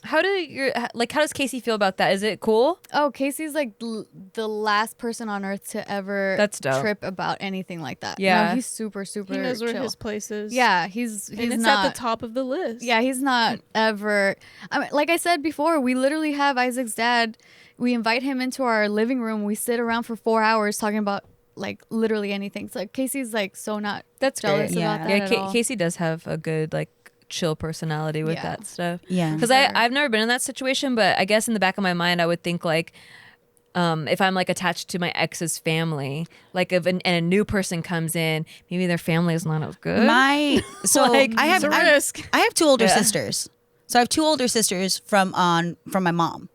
how does Casey feel about that? Is it cool? Oh, Casey's like the last person on earth to ever That's dope. trip about anything like that. Yeah. No, he's super super. He knows where chill. his place is. Yeah, he's and it's not at the top of the list. Yeah, he's not ever. I mean, like I said before, we literally have Isaac's dad. We invite him into our living room. We sit around for 4 hours talking about like literally anything. So Casey's like so not That's jealous great. about that Yeah, at all. Casey does have a good like chill personality with Yeah. that stuff. Yeah. Because Sure. I've never been in that situation, but I guess in the back of my mind I would think like if I'm like attached to my ex's family, like and a new person comes in, maybe their family is not as good. Like, I have it's a risk. I have two older sisters. So I have two older sisters from my mom,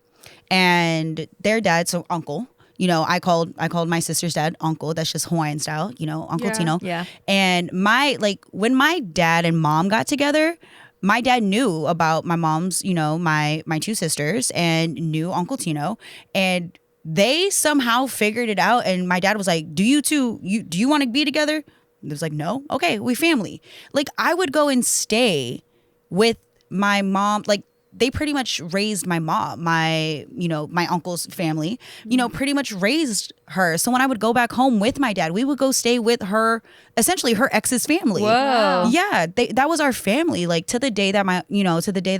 and their dad, so uncle. I called my sister's dad uncle. That's just Hawaiian style, Uncle Yeah. Tino. Yeah. And when my dad and mom got together, my dad knew about my mom's, my two sisters, and knew Uncle Tino, and they somehow figured it out. And my dad was like, do you want to be together? It was like, no. Okay, we family. Like, I would go and stay with my mom. Like, they pretty much raised my mom, my uncle's family, pretty much raised her. So when I would go back home with my dad, we would go stay with her, essentially her ex's family. Whoa. Yeah, that was our family. Like, to the day that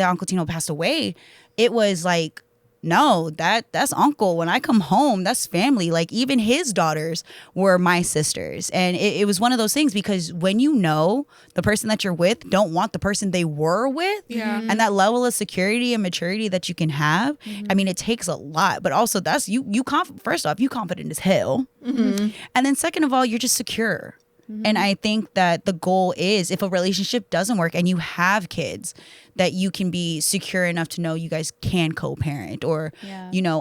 Uncle Tino passed away, it was like, no, that's uncle. When I come home, that's family. Like, even his daughters were my sisters. And it was one of those things, because when the person that you're with don't want the person they were with, Yeah. and that level of security and maturity that you can have, I mean, it takes a lot. But also, that's first off, you confident as hell. And then second of all, you're just secure. And I think that the goal is, if a relationship doesn't work and you have kids, that you can be secure enough to know you guys can co-parent, or,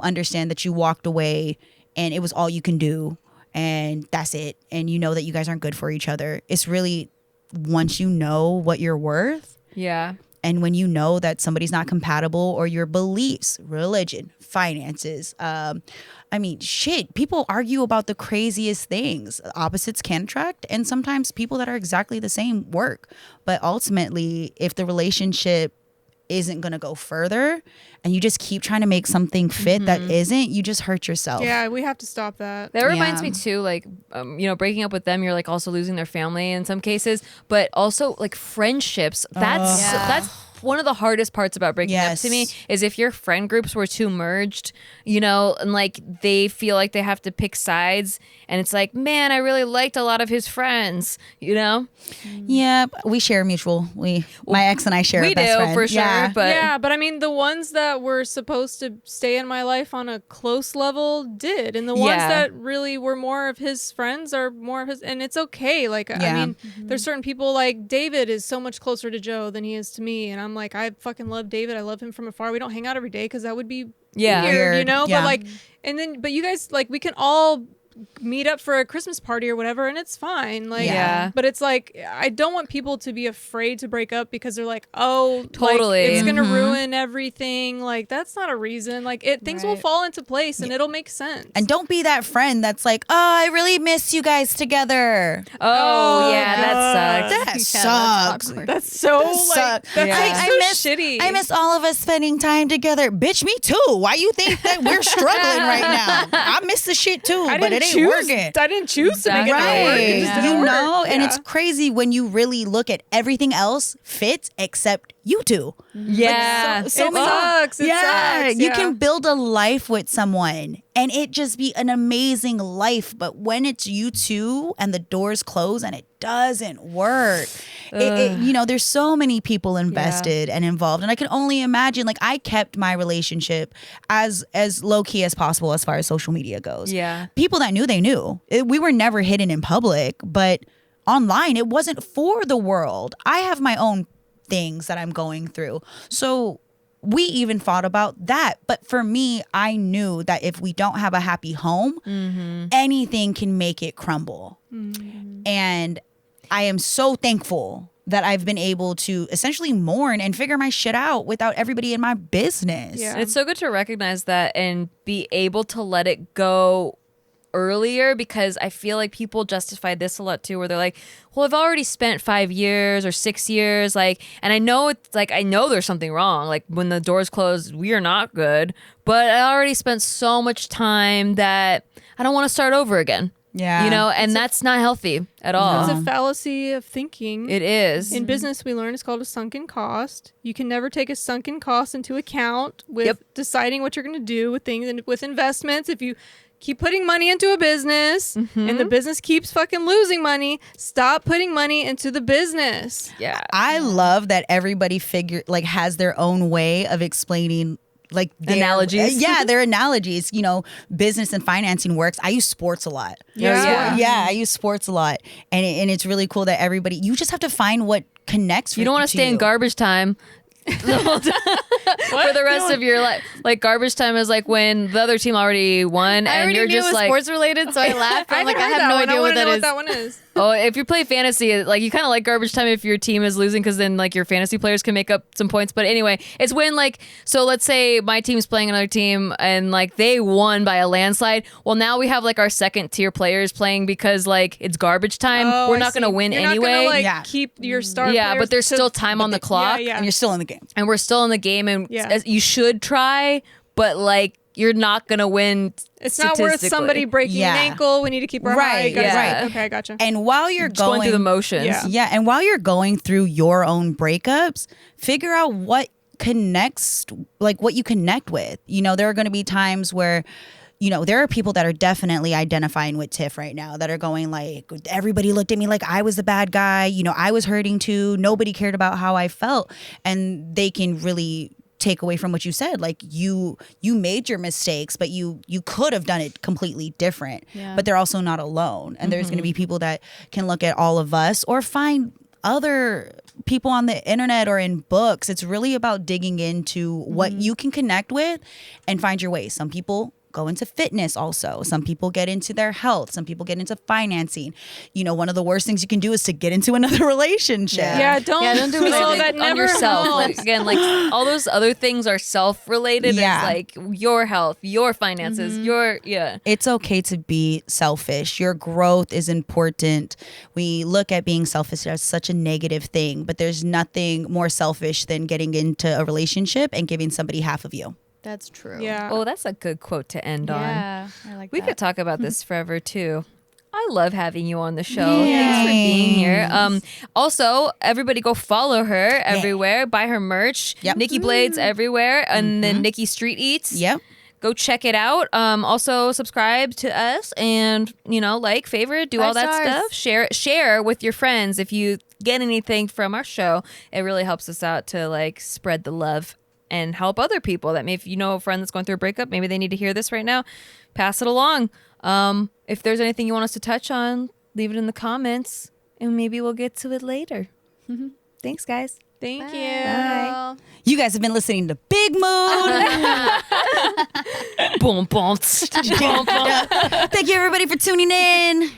understand that you walked away and it was all you can do and that's it. And that you guys aren't good for each other. It's really, once you know what you're worth, Yeah. and when you know that somebody's not compatible, or your beliefs, religion, finances, shit, people argue about the craziest things. Opposites can attract, and sometimes people that are exactly the same work. But ultimately, if the relationship isn't going to go further and you just keep trying to make something fit that isn't, you just hurt yourself. Yeah, we have to stop that. That reminds Yeah. me too, like, breaking up with them, you're like also losing their family in some cases, but also like friendships. That's one of the hardest parts about breaking up to me, is if your friend groups were too merged, and like they feel like they have to pick sides, and it's like, man, I really liked a lot of his friends, Yeah, we share mutual. My ex and I share we a best do friend. for sure, Yeah. but Yeah, but I mean, the ones that were supposed to stay in my life on a close level did, and the ones Yeah. that really were more of his friends are more of his, and it's okay. Like, I Yeah. mean, there's certain people, like David is so much closer to Joe than he is to me, and I'm like, I fucking love David. I love him from afar. We don't hang out every day because that would be weird, Weird. Yeah. But like, but you guys, like, we can all meet up for a Christmas party or whatever, and it's fine. Like, Yeah. but it's like, I don't want people to be afraid to break up because they're like, oh, Totally. like, it's gonna ruin everything. Like, that's not a reason. Like, things will Right. fall into place and it'll make sense. And don't be that friend that's like, oh, I really miss you guys together. oh yeah, that sucks. That that's sucks. awkward. that's so That like sucks. that's Yeah. like, I so miss- shitty. I miss all of us spending time together. Bitch, me too. Why you think that we're struggling right now? I miss the shit too, I but didn't it ain't choose. working. I didn't choose to make it not work. Right. It just didn't You work. know, and Yeah. it's crazy when you really look at everything else fits except you two. Yeah. So It many. sucks. It sucks. You Yeah. can build a life with someone and it just be an amazing life. But when it's you two and the doors close and it doesn't work, there's so many people invested and involved. And I can only imagine, like, I kept my relationship as low key as possible as far as social media goes. Yeah. People that knew, they knew. We were never hidden in public, but online, it wasn't for the world. I have my own things that I'm going through. So we even thought about that. But for me, I knew that if we don't have a happy home, anything can make it crumble. And I am so thankful that I've been able to essentially mourn and figure my shit out without everybody in my business. Yeah. It's so good to recognize that and be able to let it go earlier, because I feel like people justify this a lot too, where they're like, well, I've already spent 5 years or 6 years, like, and I know it's like, I know there's something wrong, like when the doors close, we are not good, but I already spent so much time that I don't want to start over again. Yeah. You know, and that's not healthy at all. It's a fallacy of thinking. It is. In business, we learn it's called a sunken cost. You can never take a sunken cost into account with deciding what you're going to do with things and with investments. If you keep putting money into a business and the business keeps fucking losing money, stop putting money into the business. Yeah. I love that everybody has their own way of explaining like their Analogies. Their analogies. You know, business and financing works. I use sports a lot. Yeah. I use sports a lot, and it's really cool that everybody. You just have to find what connects. You don't want to stay in garbage time the whole time for the rest of your life. Like, garbage time is like when the other team already won, I and already you're knew just it was like, sports related, so I laughed. I'm like, I have no idea what that is. What that one is. oh, if you play fantasy, like, you kind of like garbage time if your team is losing, because then like your fantasy players can make up some points. But anyway, it's when, like, so let's say my team's playing another team and like they won by a landslide. Well, now we have like our second tier players playing because like it's garbage time. We're not going to win You're anyway. Not gonna, keep your star yeah, players but there's to- still time on the clock. Yeah. and you're still in the game. And we're still in the game, and Yeah. you should try, but like you're not gonna win. It's not worth somebody breaking an ankle. We need to keep our high. Right, yeah. Okay, gotcha. And while you're Just going through the motions. Yeah. and while you're going through your own breakups, figure out what connects, like what you connect with. You know, there are going to be times where, you know, there are people that are definitely identifying with Tiff right now that are going like, everybody looked at me like I was the bad guy. You know, I was hurting too. Nobody cared about how I felt. And they can really take away from what you said. Like, you made your mistakes, but you could have done it completely different. Yeah. But they're also not alone. And there's going to be people that can look at all of us or find other people on the internet or in books. It's really about digging into what you can connect with and find your way. Some people go into fitness also. Some people get into their health. Some people get into financing. You know, one of the worst things you can do is to get into another relationship. Yeah, don't do it. No, That on never yourself. helps. Like, again, like all those other things are self-related. Yeah. It's like your health, your finances, It's okay to be selfish. Your growth is important. We look at being selfish as such a negative thing, but there's nothing more selfish than getting into a relationship and giving somebody half of you. That's true. Yeah. Oh, that's a good quote to end on. Yeah, I like We that. could talk about this forever too. I love having you on the show. Thanks for being here. Also, everybody go follow her everywhere. Buy her merch. Yep. Nikki Blades everywhere. And then Nikki Street Eats. Yep. Go check it out. Also subscribe to us and, like, favorite, do 5 all that stars. stuff. Share with your friends. If you get anything from our show, it really helps us out to like spread the love and help other people. That if you know a friend that's going through a breakup, maybe they need to hear this right now, pass it along. If there's anything you want us to touch on, leave it in the comments and maybe we'll get to it later. Thanks, guys. Thank Bye. you. Bye. You guys have been listening to Big Mood. Boom, boom. Thank you, everybody, for tuning in.